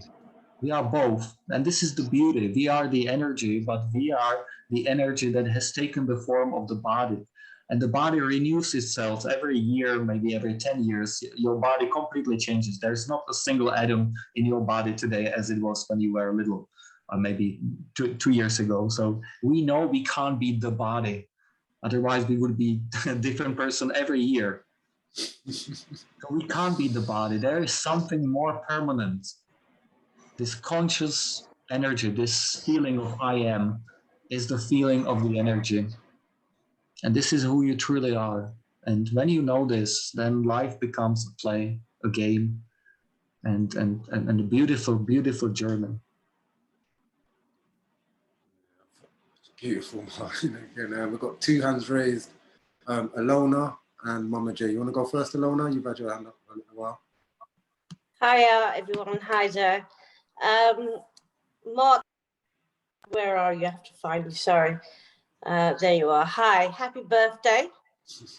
Speaker 2: We are both, and this is the beauty. We are the energy, but we are the energy that has taken the form of the body. And the body renews itself every year, maybe every 10 years. Your body completely changes. There's not a single atom in your body today as it was when you were little, or maybe two years ago. So we know we can't be the body. Otherwise, we would be a different person every year. So we can't be the body. There is something more permanent. This conscious energy, this feeling of I am, is the feeling of the energy. And this is who you truly are. And when you know this, then life becomes a play, a game, and a beautiful, beautiful journey.
Speaker 1: Beautiful, Martin. Again, we've got two hands raised. Alona and MamaJ. You want to go first, Alona? You've had your hand up for a while.
Speaker 5: Hi, everyone. Hi there. Mark, where are you? I have to find you. Sorry. There you are. Hi. Happy birthday.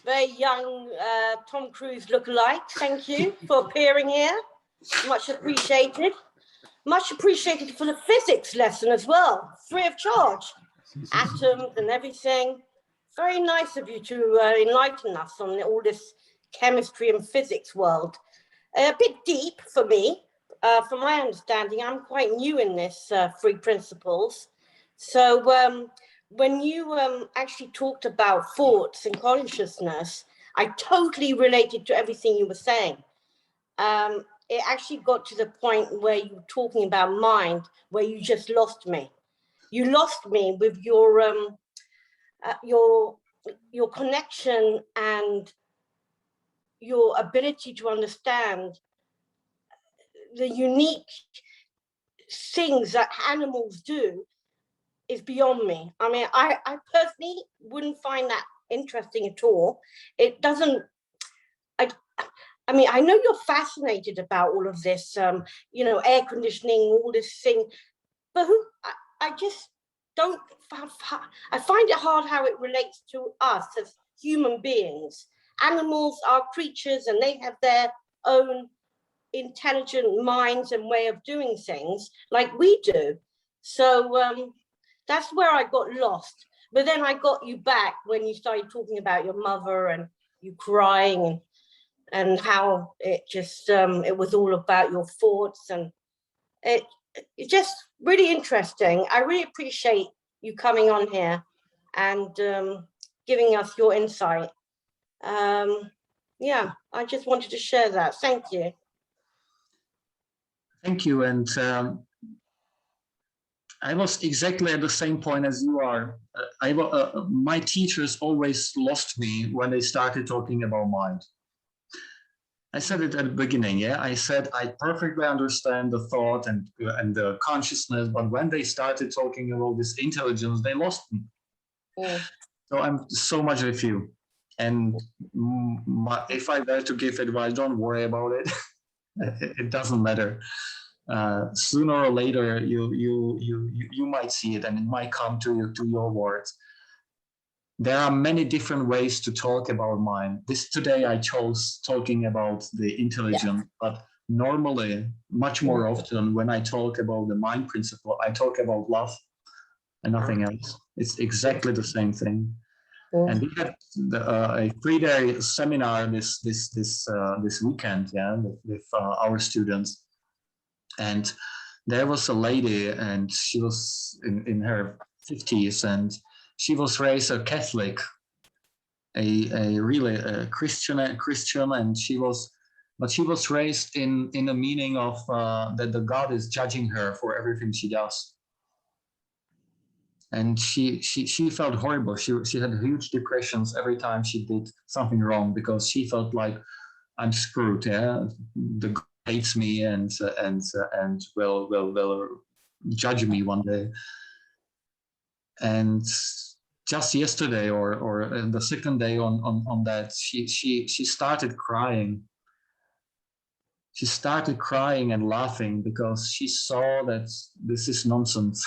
Speaker 5: Very young Tom Cruise lookalike. Thank you for appearing here. Much appreciated. Much appreciated for the physics lesson as well. Free of charge. Atoms and everything. Very nice of you to enlighten us on all this chemistry and physics world. A bit deep for me. From my understanding, I'm quite new in this three principles. So when you actually talked about thoughts and consciousness, I totally related to everything you were saying. It actually got to the point where you were talking about mind, where you just lost me. You lost me with your connection and your ability to understand the unique things that animals do is beyond me. I mean, I personally wouldn't find that interesting at all. It doesn't, I mean, I know you're fascinated about all of this, air conditioning, all this thing, but I just don't, I find it hard how it relates to us as human beings. Animals are creatures and they have their own intelligent minds and way of doing things like we do. So that's where I got lost. But then I got you back when you started talking about your mother and you crying and how it just, it was all about your thoughts, and it's just really interesting. I really appreciate you coming on here and giving us your insight. Yeah, I just wanted to share that. Thank you.
Speaker 2: Thank you. And I was exactly at the same point as you are. My teachers always lost me when they started talking about mind. I said it at the beginning, yeah. I said I perfectly understand the thought and the consciousness, but when they started talking about this intelligence, they lost me. So I'm so much with you. And if I were to give advice, don't worry about it. It doesn't matter. Sooner or later, you might see it, and it might come to you, to your words. There are many different ways to talk about mind. Today I chose talking about the intelligence, but normally, much more often, when I talk about the mind principle, I talk about love and nothing else. It's exactly the same thing. And we had a 3-day seminar this weekend, yeah, with our students. And there was a lady, and she was in her 50s, and she was raised a Catholic, a really Christian, and she was raised in a meaning of that the God is judging her for everything she does. And she felt horrible. She had huge depressions every time she did something wrong, because she felt like, I'm screwed. Yeah, the God hates me and will judge me one day. And just yesterday, or the second day on that, she started crying. She started crying and laughing because she saw that this is nonsense.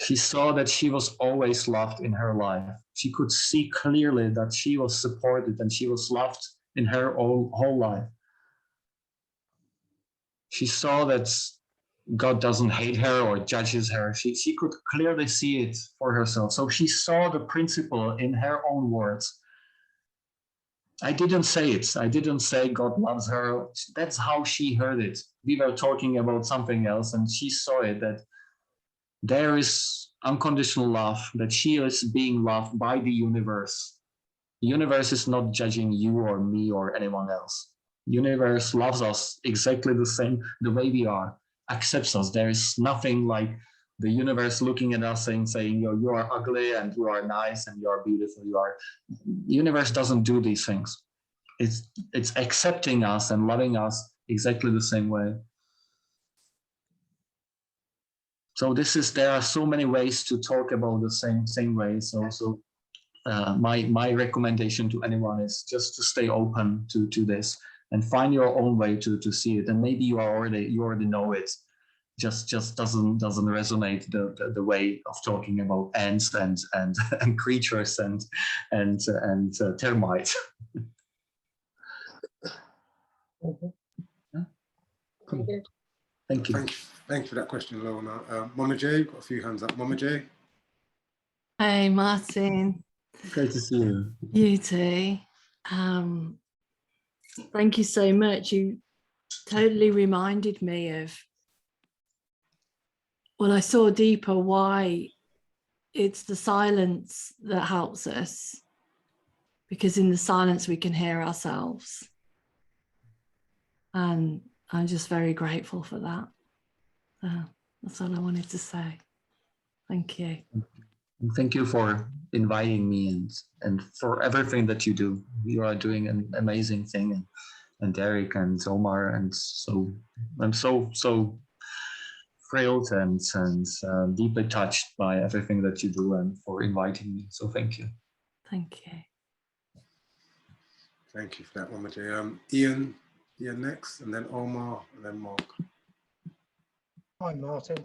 Speaker 2: She saw that she was always loved in her life. She could see clearly that she was supported and she was loved in her whole life. She saw that God doesn't hate her or judges her. She could clearly see it for herself. So she saw the principle in her own words. I didn't say it. I didn't say God loves her. That's how she heard it. We were talking about something else, and she saw it, that there is unconditional love, that she is being loved by the universe. The universe is not judging you or me or anyone else. The universe loves us exactly the same, the way we are, accepts us. There is nothing like the universe looking at us and saying, you are ugly and you are nice and you are beautiful. The universe doesn't do these things. It's accepting us and loving us exactly the same way. So there are so many ways to talk about the same way. So my recommendation to anyone is just to stay open to this and find your own way to see it. And maybe you already know it. Just doesn't resonate the way of talking about ants and creatures and termites. Yeah? Cool. Thank you.
Speaker 1: Thanks for that question, Lorna. MamaJ, got a few hands up. MamaJ.
Speaker 4: Hey, Martin.
Speaker 2: Great to see you.
Speaker 4: You too. Thank you so much. You totally reminded me of, when I saw deeper, why it's the silence that helps us, because in the silence we can hear ourselves. And I'm just very grateful for that. That's all I wanted to say. Thank you.
Speaker 2: And thank you for inviting me and for everything that you do. You are doing an amazing thing, and Derrick and Omar, and so I'm so thrilled and deeply touched by everything that you do, and for inviting me. So thank you.
Speaker 4: Thank you.
Speaker 1: Thank you for that, MamaJ. Ian next, and then Omar, and then Mark.
Speaker 6: Hi, Martin.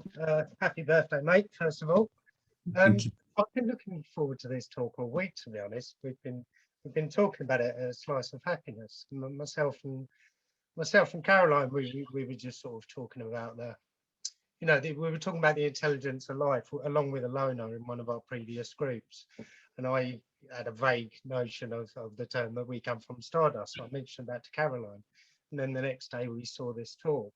Speaker 6: Happy birthday, mate, first of all.
Speaker 2: Thank you.
Speaker 6: I've been looking forward to this talk all week, to be honest. We've been talking about it as a slice of happiness. Myself and Caroline, we were just sort of talking about we were talking about the intelligence of life along with Alona in one of our previous groups. And I had a vague notion of the term that we come from stardust. So I mentioned that to Caroline. And then the next day we saw this talk.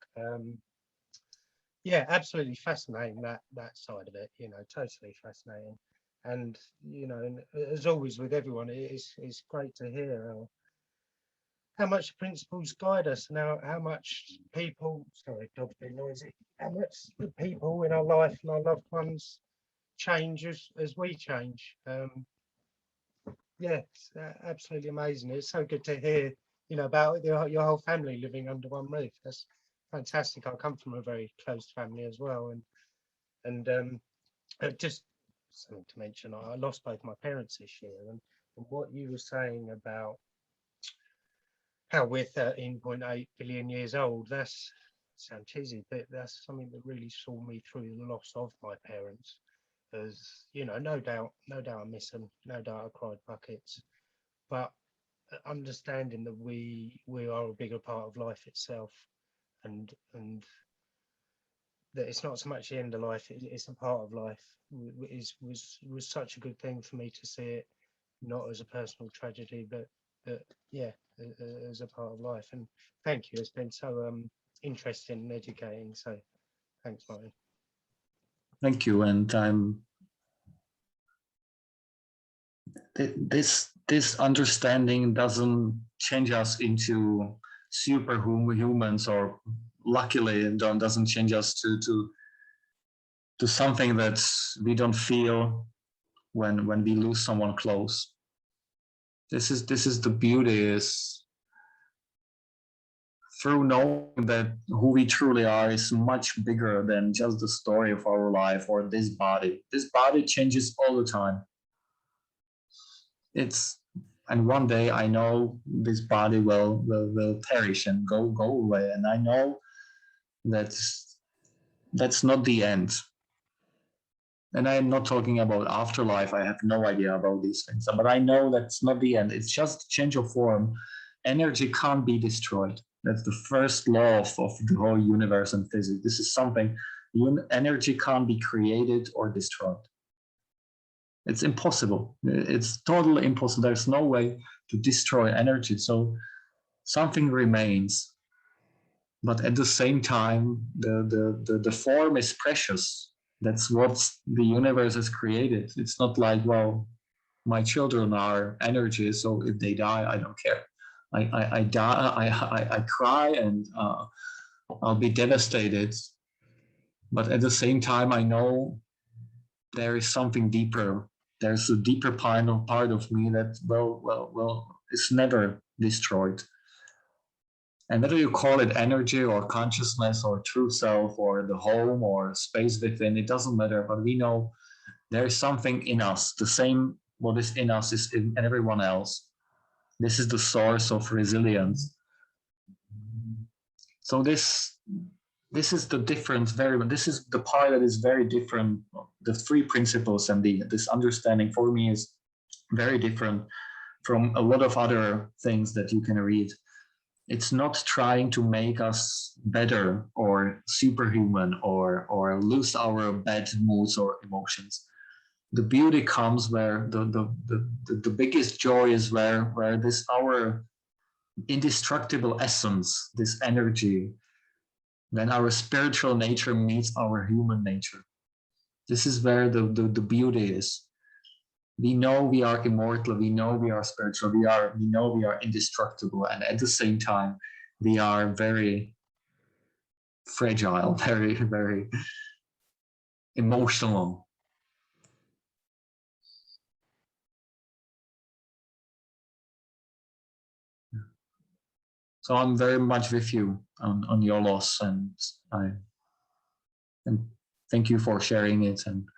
Speaker 6: Yeah, absolutely fascinating, that side of it, totally fascinating. And, as always with everyone, it's great to hear how much the principles guide us, and how much people, sorry, dog's been noisy, how much the people in our life and our loved ones change as we change. Yeah, it's absolutely amazing. It's so good to hear about your whole family living under one roof. That's fantastic. I come from a very close family as well, and just something to mention. I lost both my parents this year, and what you were saying about how we're 13.8 billion years old. That's sound cheesy, but that's something that really saw me through the loss of my parents. As no doubt I miss them, no doubt I cried buckets, but understanding that we are a bigger part of life itself, and that it's not so much the end of life, it's a part of life, was such a good thing for me to see it, not as a personal tragedy, but yeah, as a part of life. And thank you, it's been so interesting and educating, so thanks, Martin.
Speaker 2: Thank you. And this understanding doesn't change us into superhumans, or luckily it doesn't change us to something that we don't feel when we lose someone close. This is the beauty, is through knowing that who we truly are is much bigger than just the story of our life or this body. This body changes all the time. And one day I know this body will perish and go away, and I know that's not the end. And I'm not talking about afterlife. I have no idea about these things, but I know that's not the end. It's just change of form. Energy can't be destroyed. That's the first law of the whole universe and physics. This is something, energy can't be created or destroyed. It's impossible. It's totally impossible. There's no way to destroy energy. So something remains. But at the same time, the form is precious. That's what the universe has created. It's not like, well, my children are energy, so if they die, I don't care. I die, I cry, and I'll be devastated. But at the same time, I know there is something deeper. There's a deeper part of me that, well, it's never destroyed. And whether you call it energy or consciousness or true self or the home or space within, it doesn't matter. But we know there is something in us. The same what is in us is in everyone else. This is the source of resilience. So this is the difference. This is the part that is very different. The three principles and this understanding for me is very different from a lot of other things that you can read. It's not trying to make us better or superhuman or lose our bad moods or emotions. The beauty comes where the biggest joy is where this our indestructible essence, this energy, when our spiritual nature meets our human nature. This is where the beauty is. We know we are immortal, we know we are spiritual, we know we are indestructible, and at the same time, we are very fragile, very, very emotional. So I'm very much with you on your loss, and thank you for sharing it. And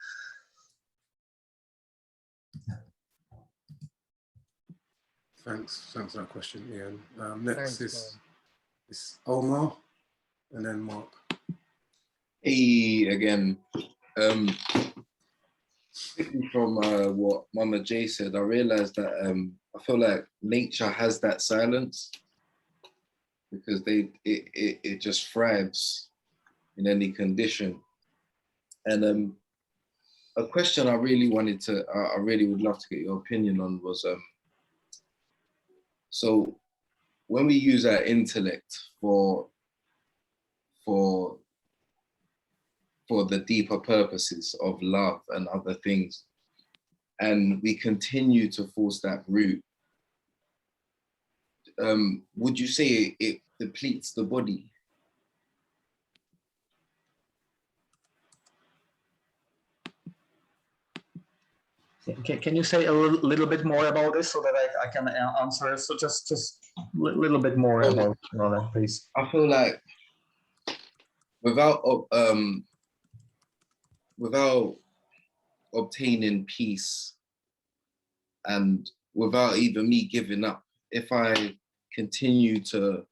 Speaker 1: Thanks for that question, Ian. Next
Speaker 6: Thanks,
Speaker 1: is Omar, and then Mark.
Speaker 3: Hey, again. From what MamaJ said, I realized that I feel like nature has that silence because it just thrives in any condition. And a question I really would love to get your opinion on was, so when we use our intellect for the deeper purposes of love and other things, and we continue to force that route, would you say it depletes the body?
Speaker 2: Can you say a little bit more about this so that I can answer? So just a little bit more about that, please.
Speaker 3: I feel like without obtaining peace and without even me giving up, if I continue to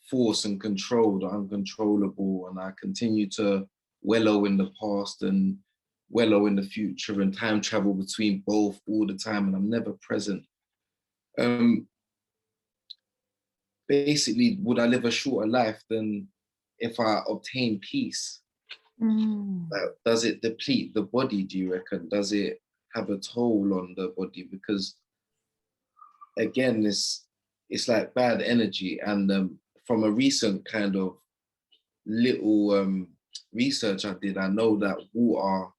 Speaker 3: force and control the uncontrollable, and I continue to wallow in the past and wallow in the future and time travel between both all the time, and I'm never present, basically, would I live a shorter life than if I obtain peace? Does it deplete the body, do you reckon? Does it have a toll on the body? Because again, it's like bad energy. And from a recent kind of little research I did, I know that water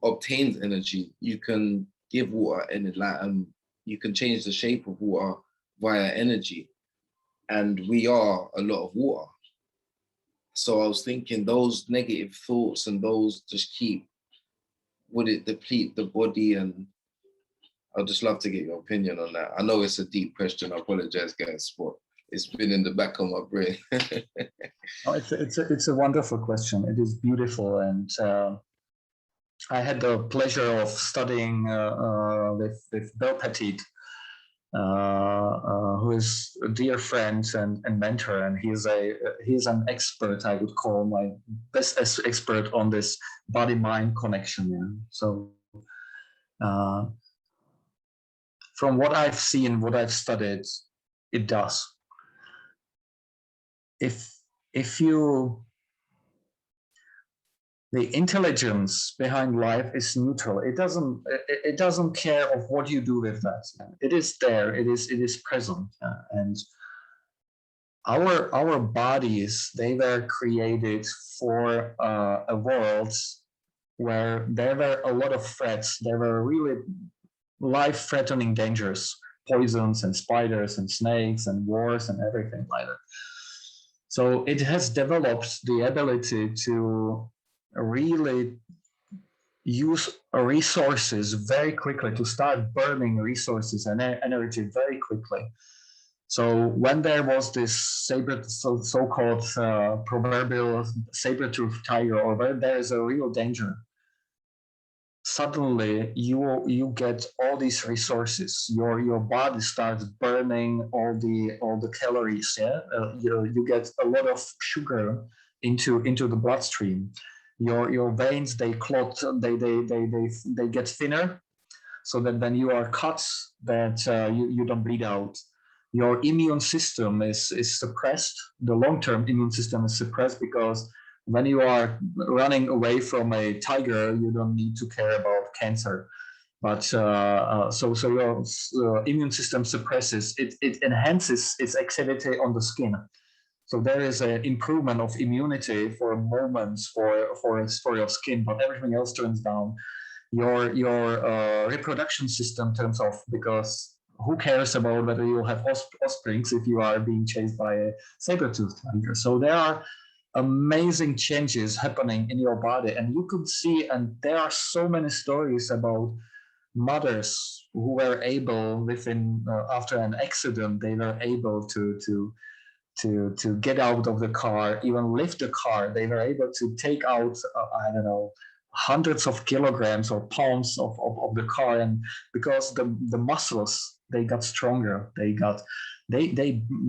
Speaker 3: obtains energy. You can give water energy, you can change the shape of water via energy. And we are a lot of water. So I was thinking those negative thoughts and those just would it deplete the body? And I'd just love to get your opinion on that. I know it's a deep question. I apologize, guys, but it's been in the back of my brain.
Speaker 2: Oh, it's a wonderful question. It is beautiful. And I had the pleasure of studying with Bill Petit, who is a dear friend and mentor, and he's an expert. I would call my best expert on this body-mind connection. Yeah? So from what I've seen, what I've studied, it does. The intelligence behind life is neutral. It doesn't care of what you do with that. It is there. It is present. And our bodies, they were created for a world where there were a lot of threats. There were really life-threatening dangers, poisons and spiders and snakes and wars and everything like that. So it has developed the ability to really use resources very quickly, to start burning resources and energy very quickly. So when there was this so-called proverbial saber-toothed tiger, or where there is a real danger, suddenly you get all these resources. Your body starts burning all the calories. Yeah, you get a lot of sugar into the bloodstream. Your veins, they clot, they get thinner, so that when you are cut, that you don't bleed out. Your immune system is suppressed. The long-term immune system is suppressed because when you are running away from a tiger, you don't need to care about cancer. But so your immune system suppresses, it enhances its activity on the skin. So there is an improvement of immunity for moments for your skin, but everything else turns down. Your reproduction system turns off, because who cares about whether you have offsprings if you are being chased by a saber-toothed tiger? So there are amazing changes happening in your body, and you could see, and there are so many stories about mothers who were able, within after an accident, they were able to get out of the car, even lift the car. They were able to take out, I don't know, hundreds of kilograms or pounds of the car, and because the muscles, they got stronger, they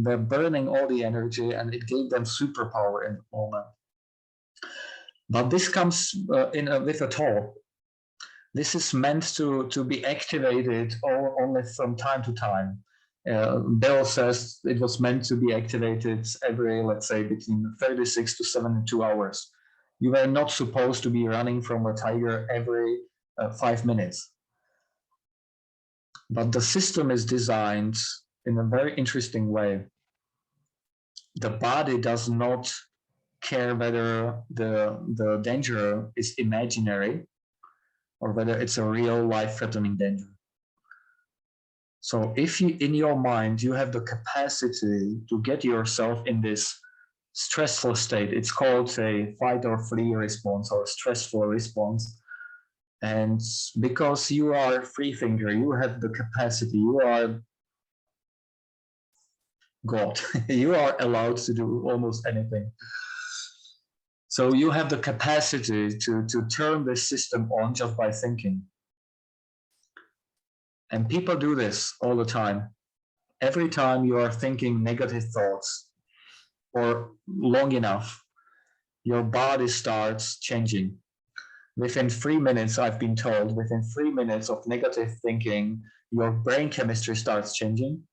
Speaker 2: were burning all the energy, and it gave them superpower in the moment. But this comes with a toll. This is meant to be activated only from time to time. Bill says it was meant to be activated every, let's say, between 36 to 72 hours. You were not supposed to be running from a tiger every 5 minutes. But the system is designed in a very interesting way. The body does not care whether the danger is imaginary or whether it's a real life-threatening danger. So if you, in your mind, you have the capacity to get yourself in this stressful state, it's called a fight or flee response or stressful response. And because you are a free thinker, you have the capacity, you are God, you are allowed to do almost anything. So you have the capacity to turn this system on just by thinking. And people do this all the time. Every time you are thinking negative thoughts or long enough, your body starts changing. Within 3 minutes, I've been told, within 3 minutes of negative thinking, your brain chemistry starts changing.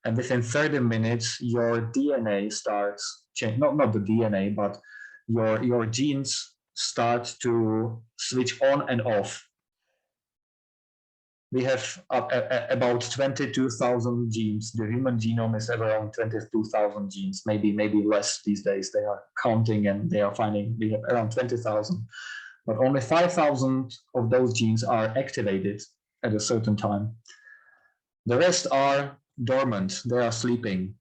Speaker 2: And within 30 minutes, your DNA starts changing. Not the DNA, but your genes start to switch on and off. We have about 22,000 genes. The human genome is around 22,000 genes, maybe less these days. They are counting and they are finding we have around 20,000. But only 5,000 of those genes are activated at a certain time. The rest are dormant, they are sleeping.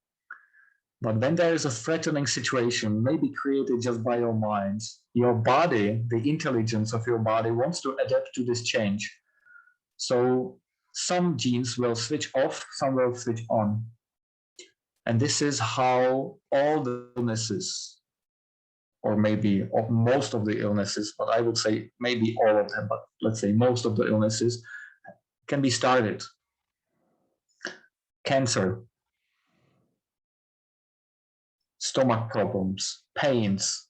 Speaker 2: But when there is a threatening situation, maybe created just by your mind, your body, the intelligence of your body wants to adapt to this change. So some genes will switch off, some will switch on. And this is how all the illnesses, or maybe most of the illnesses, but I would say maybe all of them, but let's say most of the illnesses can be started. Cancer, stomach problems, pains,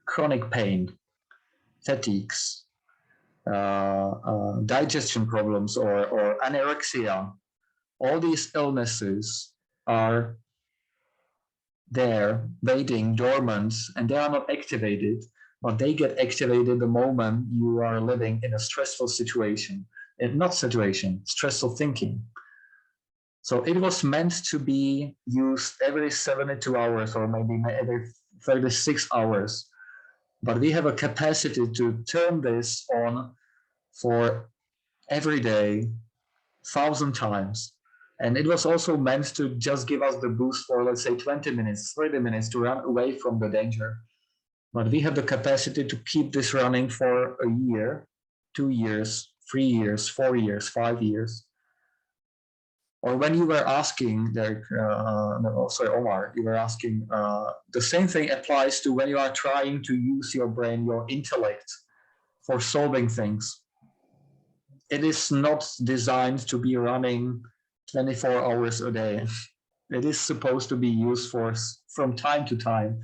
Speaker 2: chronic pain, fatigues, digestion problems, or anorexia. All these illnesses are there waiting dormant, and they are not activated, but they get activated the moment you are living in a stressful situation. Stressful thinking. So it was meant to be used every 72 hours or maybe every 36 hours. But we have a capacity to turn this on for every day, 1,000 times. And it was also meant to just give us the boost for, let's say, 20 minutes, 30 minutes to run away from the danger. But we have the capacity to keep this running for a year, 2 years, 3 years, 4 years, 5 years. Or when you were asking, Derrick, Omar, you were asking, the same thing applies to when you are trying to use your brain, your intellect, for solving things. It is not designed to be running 24 hours a day. It is supposed to be used from time to time.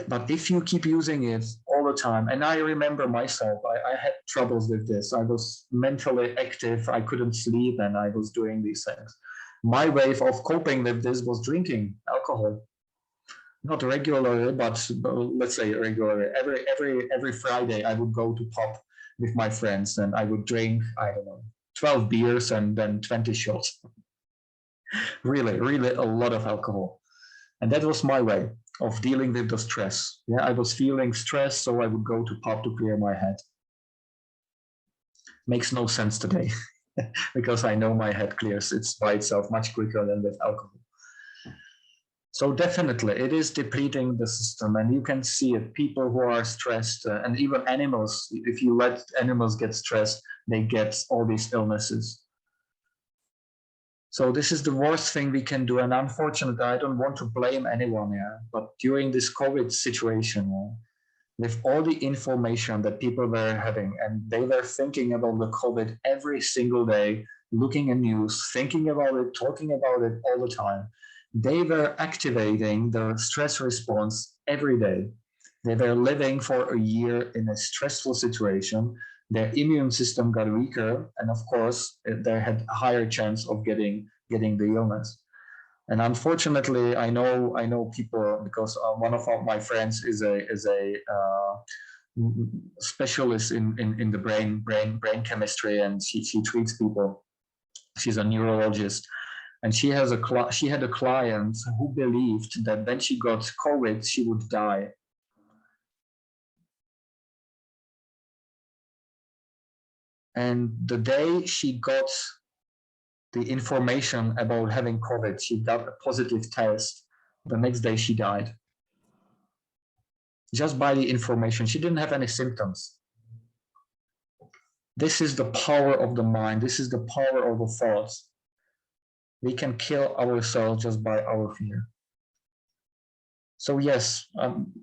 Speaker 2: But if you keep using it all the time, and I remember myself, I had troubles with this. I was mentally active, I couldn't sleep, and I was doing these things. My way of coping with this was drinking alcohol. Not regularly, but let's say regularly. Every Friday, I would go to pub with my friends, and I would drink, I don't know, 12 beers and then 20 shots. Really a lot of alcohol. And that was my way of dealing with the stress. Yeah, I was feeling stressed, so I would go to pub to clear my head. Makes no sense today because I know my head clears by itself much quicker than with alcohol. So definitely it is depleting the system, and you can see it. People who are stressed, and even animals, if you let animals get stressed, they get all these illnesses. So this is the worst thing we can do. And unfortunately, I don't want to blame anyone here, but during this COVID situation, with all the information that people were having, and they were thinking about the COVID every single day, looking at news, thinking about it, talking about it all the time, they were activating the stress response every day. They were living for a year in a stressful situation. Their immune system got weaker, and of course, they had a higher chance of getting the illness. And unfortunately, I know people, because one of my friends is a specialist in the brain chemistry, and she treats people. She's a neurologist, and she had a client who believed that when she got COVID, she would die. And the day she got the information about having COVID, she got a positive test. The next day she died. Just by the information. She didn't have any symptoms. This is the power of the mind. This is the power of the thoughts. We can kill ourselves just by our fear. So yes,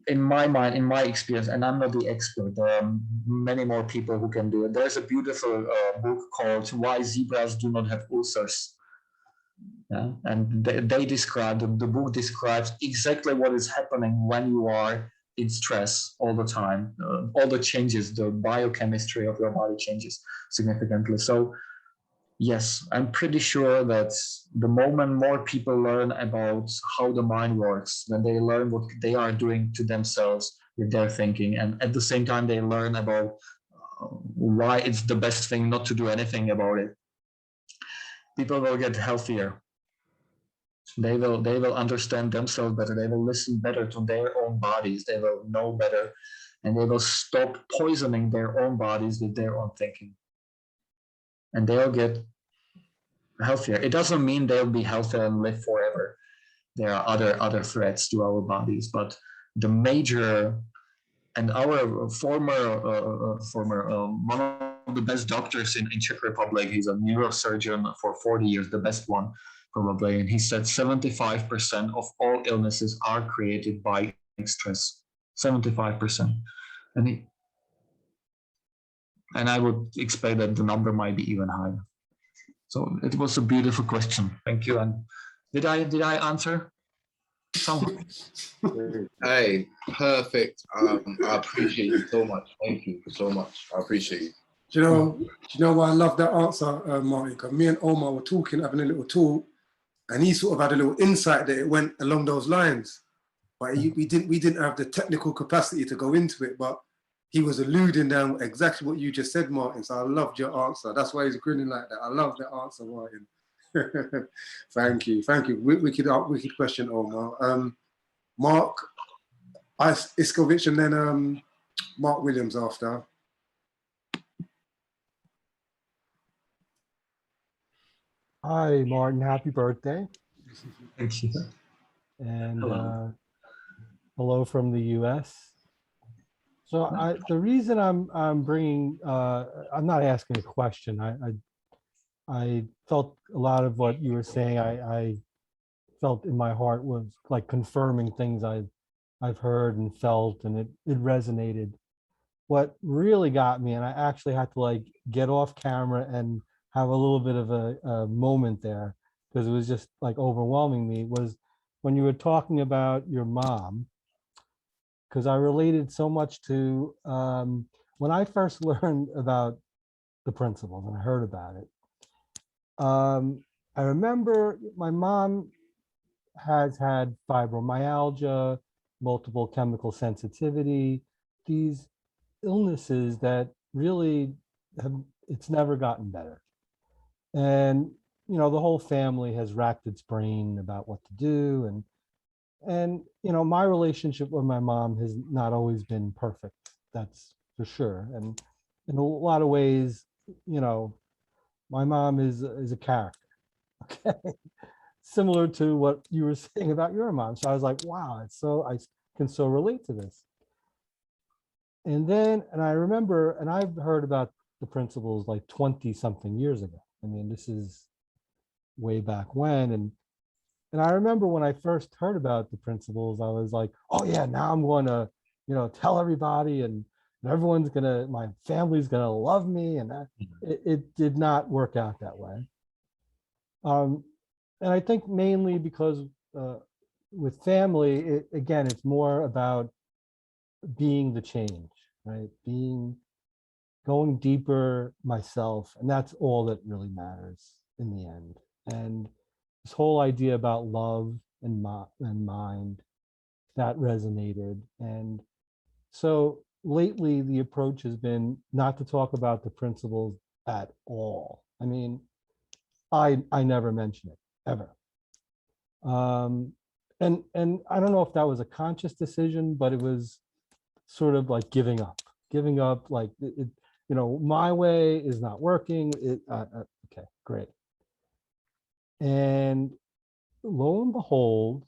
Speaker 2: in my mind, in my experience, and I'm not the expert, there are many more people who can do it. There's a beautiful book called Why Zebras Do Not Have Ulcers. Yeah? And they describe, the book describes exactly what is happening when you are in stress all the time. All the changes, the biochemistry of your body changes significantly. So yes, I'm pretty sure that the moment more people learn about how the mind works, then they learn what they are doing to themselves with their thinking. And at the same time, they learn about why it's the best thing not to do anything about it. People will get healthier. They will understand themselves better. They will listen better to their own bodies. They will know better, and they will stop poisoning their own bodies with their own thinking. And they'll get healthier. It doesn't mean they'll be healthier and live forever. There are other threats to our bodies, but the major, and our former one of the best doctors in Czech Republic, he's a neurosurgeon for 40 years, the best one probably, and he said 75% of all illnesses are created by stress. 75%, and I would expect that the number might be even higher. So it was a beautiful question. Thank you. And did I answer somehow?
Speaker 3: Hey, perfect. I appreciate you so much. Thank you so much. I appreciate you.
Speaker 1: Do you know why I love that answer, Martin? Because me and Omar were talking, having a little talk, and he sort of had a little insight that it went along those lines. But we didn't have the technical capacity to go into it. But he was alluding down exactly what you just said, Martin. So I loved your answer. That's why he's grinning like that. I love the answer, Martin. Thank you. Wicked question, Omar. Mark Iskovich, and then Mark Williams after.
Speaker 7: Hi, Martin. Happy birthday.
Speaker 2: Thank you.
Speaker 7: And
Speaker 2: Hello.
Speaker 7: hello from the US. So the reason I'm bringing, I'm not asking a question. I felt a lot of what you were saying. I felt in my heart was like confirming things I've heard and felt, and it resonated. What really got me, and I actually had to like get off camera and have a little bit of a moment there, because it was just like overwhelming me, was when you were talking about your mom, because I related so much to when I first learned about the principles and I heard about it. I remember my mom has had fibromyalgia, multiple chemical sensitivity, these illnesses that really it's never gotten better. And, you know, the whole family has racked its brain about what to do. And, you know, my relationship with my mom has not always been perfect. That's for sure. And in a lot of ways, you know, my mom is a character. Okay. Similar to what you were saying about your mom. So I was like, wow, I can so relate to this. And I remember, and I've heard about the principles like 20 something years ago. I mean, this is way back when. And I remember when I first heard about the principles, I was like, oh yeah, now I'm going to, you know, tell everybody, and everyone's my family's going to love me. And it did not work out that way. And I think mainly because with family, again, it's more about being the change, right? Going deeper myself, and that's all that really matters in the end. And this whole idea about love and mind, that resonated. And so lately the approach has been not to talk about the principles at all. I mean, I never mention it ever. And I don't know if that was a conscious decision, but it was sort of like giving up, like it, you know, my way is not working. Okay, great. And lo and behold,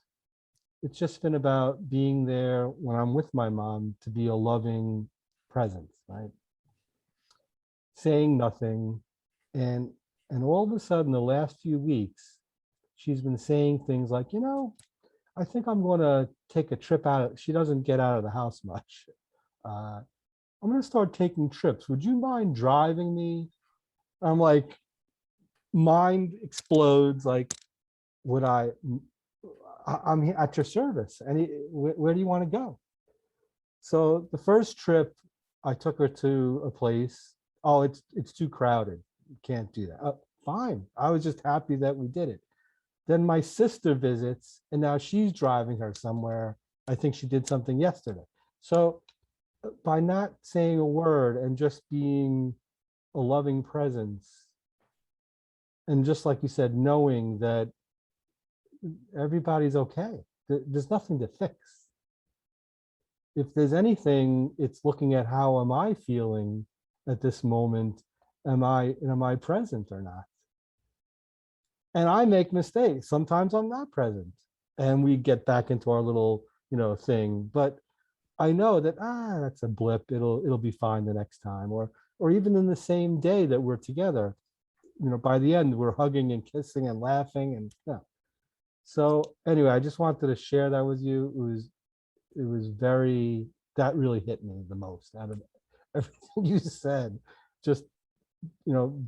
Speaker 7: it's just been about being there when I'm with my mom, to be a loving presence, right? saying nothing. And all of a sudden, the last few weeks, she's been saying things like, you know, I think I'm going to take a trip out. She doesn't get out of the house much. I'm going to start taking trips. Would you mind driving me? I'm like, mind explodes. Like, would I'm at your service. And where do you want to go? So the first trip, I took her to a place. Oh, it's too crowded. You can't do that. Fine. I was just happy that we did it. Then my sister visits, and now she's driving her somewhere. I think she did something yesterday. So by not saying a word and just being a loving presence, and just like you said, knowing that everybody's okay. There's nothing to fix. If there's anything, it's looking at how am I feeling at this moment? Am I present or not? And I make mistakes. Sometimes I'm not present, and we get back into our little, thing. But I know that that's a blip. It'll be fine the next time, or even in the same day that we're together. By the end, we're hugging and kissing and laughing, and yeah. So anyway, I just wanted to share that with you. It was that really hit me the most out of everything you said. Just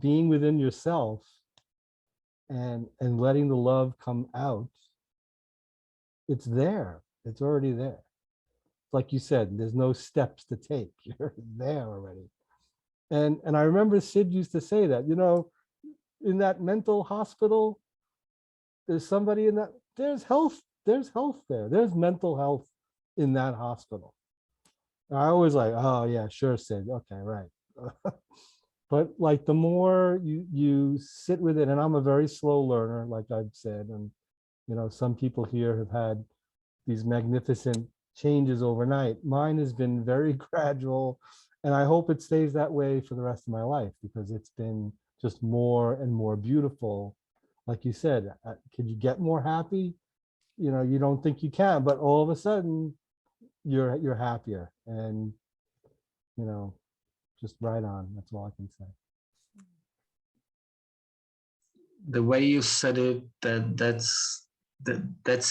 Speaker 7: being within yourself and letting the love come out. It's there. It's already there. Like you said, there's no steps to take. You're there already. And I remember Sid used to say that, in that mental hospital, there's somebody in that, there's health there. There's mental health in that hospital. And I always like, oh yeah, sure, Sid. Okay, right. But like the more you sit with it, and I'm a very slow learner, like I've said, and some people here have had these magnificent changes overnight. Mine has been very gradual, and I hope it stays that way for the rest of my life, because it's been just more and more beautiful. Like you said, can you get more happy? You don't think you can, but all of a sudden you're happier, and just right on. That's all I can say.
Speaker 2: The way you said it, that's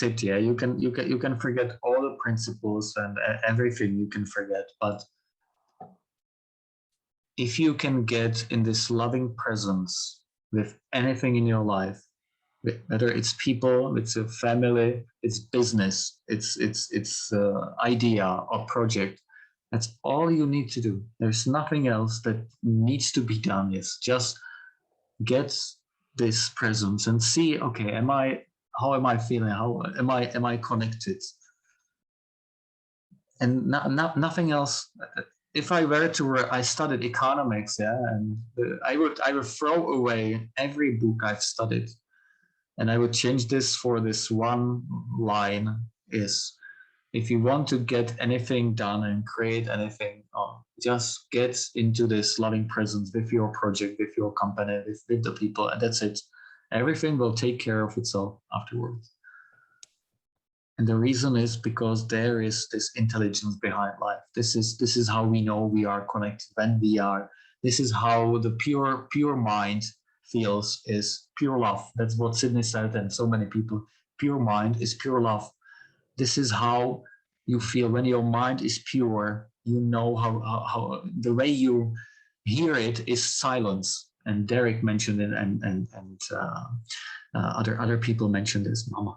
Speaker 2: it. Yeah, you can forget all the principles and everything you can forget, but if you can get in this loving presence with anything in your life, whether it's people, it's a family, it's business, it's idea or project, that's all you need to do. There's nothing else that needs to be done. It's just get this presence and see, okay, how am I feeling? How am I connected? And nothing else. If I were to, I studied economics, yeah, and I would throw away every book I've studied, and I would change this for this one line: is if you want to get anything done and create anything, just get into this loving presence with your project, with your company, with the people, and that's it. Everything will take care of itself afterwards. And the reason is because there is this intelligence behind life. This is how we know we are connected when we are. This is how the pure mind feels, is pure love. That's what Sydney said, and so many people. Pure mind is pure love. This is how you feel when your mind is pure. You know how the way you hear it is silence. And Derrick mentioned it, and other people mentioned this, Mama.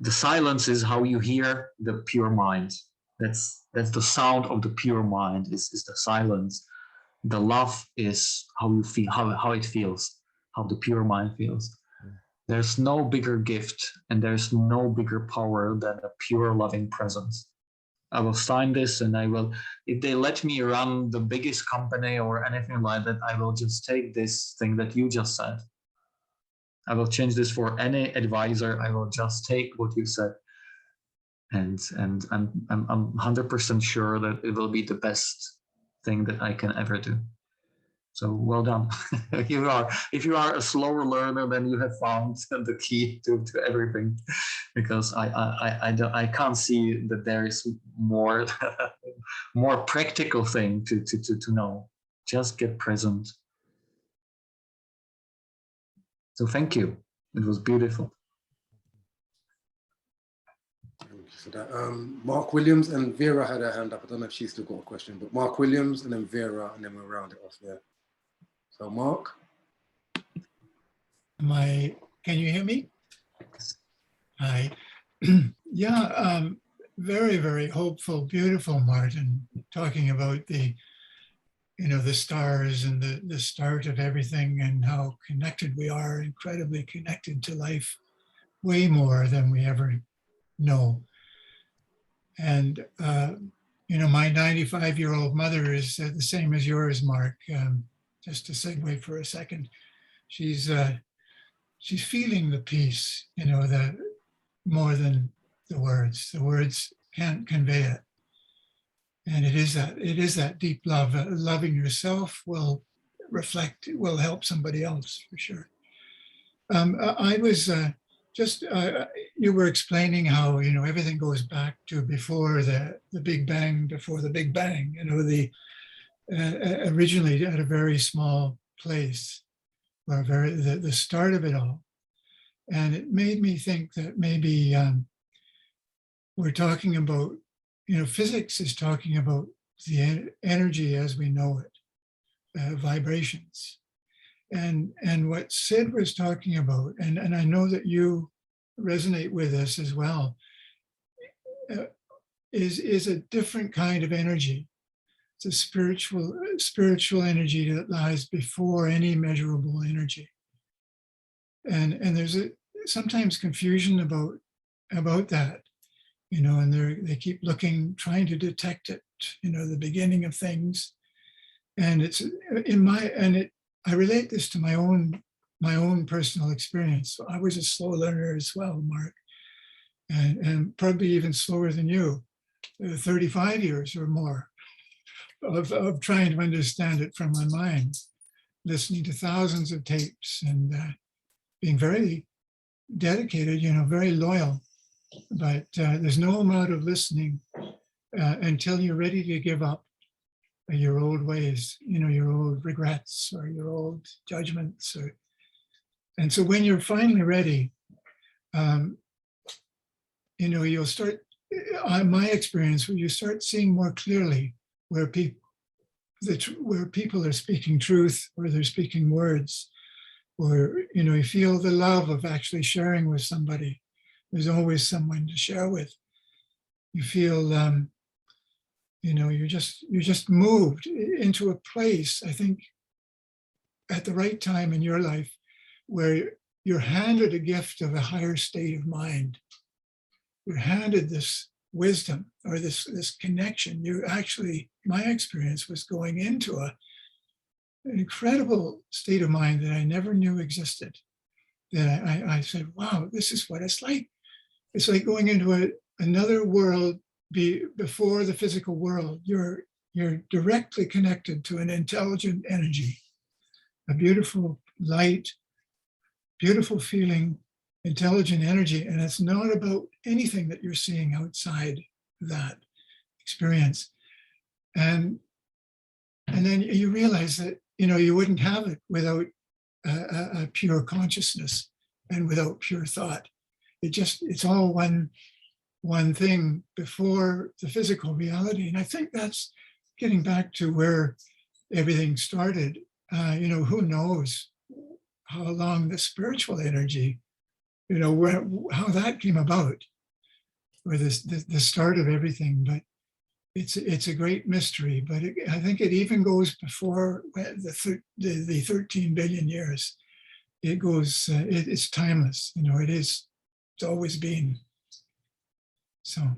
Speaker 2: The silence is how you hear the pure mind. That's the sound of the pure mind, is the silence. The love is how you feel, how it feels, how the pure mind feels. There's no bigger gift and there's no bigger power than a pure loving presence. I will sign this, and I will, if they let me run the biggest company or anything like that, I will just take this thing that you just said. I will change this for any advisor. I will just take what you said, and I'm 100% sure that it will be the best thing that I can ever do. So well done. If you are a slower learner, then you have found the key to everything, because I can't see that there is more more practical thing to know. Just get present. So thank you. It was beautiful.
Speaker 1: Thank you for that. Mark Williams and Vera had her hand up. I don't know if she's still got a question, but Mark Williams and then Vera, and then we'll round it off there. So Mark.
Speaker 8: Can you hear me? Hi. Yeah, very, very hopeful, beautiful, Martin, talking about the stars and the start of everything and how connected we are, incredibly connected to life, way more than we ever know. And, my 95-year-old mother is the same as yours, Mark. Just to segue for a second, she's feeling the peace, that more than the words. The words can't convey it. And it is that deep love. Loving yourself will help somebody else for sure. I was you were explaining how, everything goes back to before the Big Bang, originally at a very small place, or the start of it all. And it made me think that maybe we're talking about, physics is talking about the energy as we know it, vibrations. And what Sid was talking about, and I know that you resonate with this as well, is a different kind of energy. It's a spiritual energy that lies before any measurable energy. And there's sometimes confusion about that, and they keep looking, trying to detect it, the beginning of things. And it's I relate this to my own personal experience. I was a slow learner as well, Mark, and probably even slower than you, 35 years or more of trying to understand it from my mind, listening to thousands of tapes and being very dedicated, very loyal. But there's no amount of listening until you're ready to give up your old ways, your old regrets or your old judgments. And so when you're finally ready, you'll start, my experience, where you start seeing more clearly where people are speaking truth, or they're speaking words, or, you feel the love of actually sharing with somebody. There's always someone to share with. You feel, you're just moved into a place, I think, at the right time in your life, where you're handed a gift of a higher state of mind. You're handed this wisdom, or this connection. You actually, my experience was going into an incredible state of mind that I never knew existed. That I said, wow, this is what it's like. It's like going into another world before the physical world. You're directly connected to an intelligent energy, a beautiful light, beautiful feeling, intelligent energy. And it's not about anything that you're seeing outside that experience. And then you realize that, you wouldn't have it without a pure consciousness and without pure thought. It's all one thing before the physical reality. And I think that's getting back to where everything started. Who knows how long the spiritual energy, how that came about, or the start of everything. But it's a great mystery. But I think it even goes before the 13 billion years. It goes. It's timeless. It's always been. So,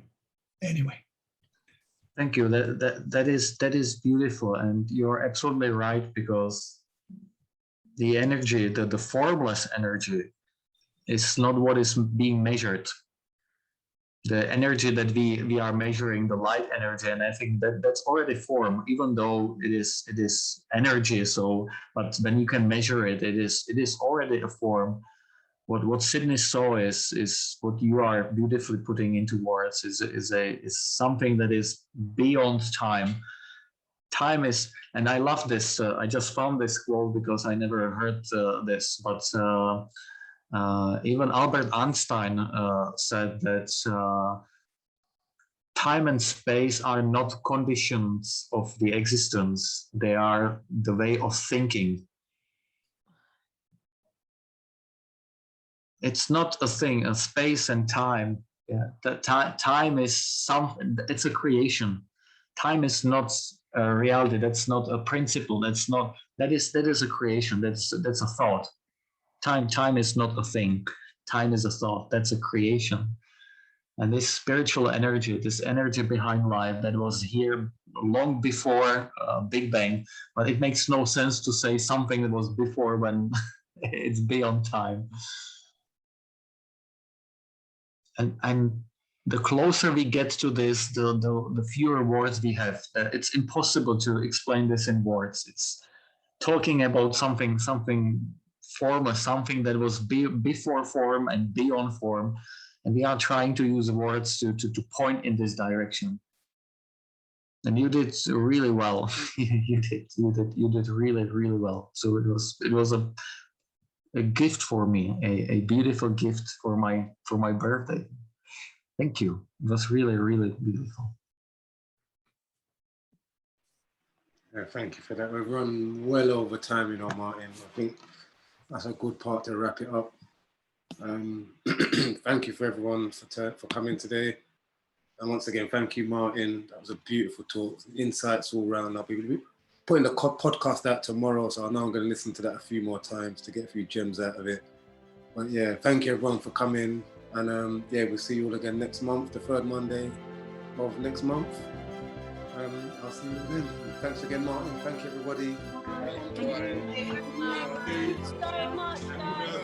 Speaker 8: anyway.
Speaker 2: Thank you. That is beautiful, and you're absolutely right, because the energy, the formless energy, is not what is being measured. The energy that we are measuring, the light energy, and I think that's already form, even though it is energy. So, but when you can measure it, it is already a form. What Sydney saw is what you are beautifully putting into words is something that is beyond time. time is, and I love this. I just found this quote because I never heard this, but even Albert Einstein said that time and space are not conditions of the existence. They are the way of thinking. It's not a thing, a space and time. Yeah, that time is something, it's a creation. Time is not a reality, that's not a principle, that is a creation, that's a thought. Time is not a thing. Time is a thought, that's a creation. And this spiritual energy, this energy behind life that was here long before Big Bang, but it makes no sense to say something that was before when it's beyond time. And the closer we get to this, the fewer words we have. It's impossible to explain this in words. It's talking about something form, something that was before form and beyond form. And we are trying to use words to point in this direction. And you did really well. you did really, really well. So it was a gift for me, a beautiful gift for my birthday. Thank you. It was really, really beautiful.
Speaker 1: Yeah, thank you for that. We've run well over time, you know, Martin. I think that's a good part to wrap it up. Thank you for everyone for coming today. And once again, thank you, Martin. That was a beautiful talk. Insights all round. I'll be putting the podcast out tomorrow, so I know I'm going to listen to that a few more times to get a few gems out of it. But yeah, thank you everyone for coming. And yeah, we'll see you all again next month, the third Monday of next month. I'll see you then. And thanks again, Martin. Thank you, everybody.
Speaker 5: Thank you so much, guys.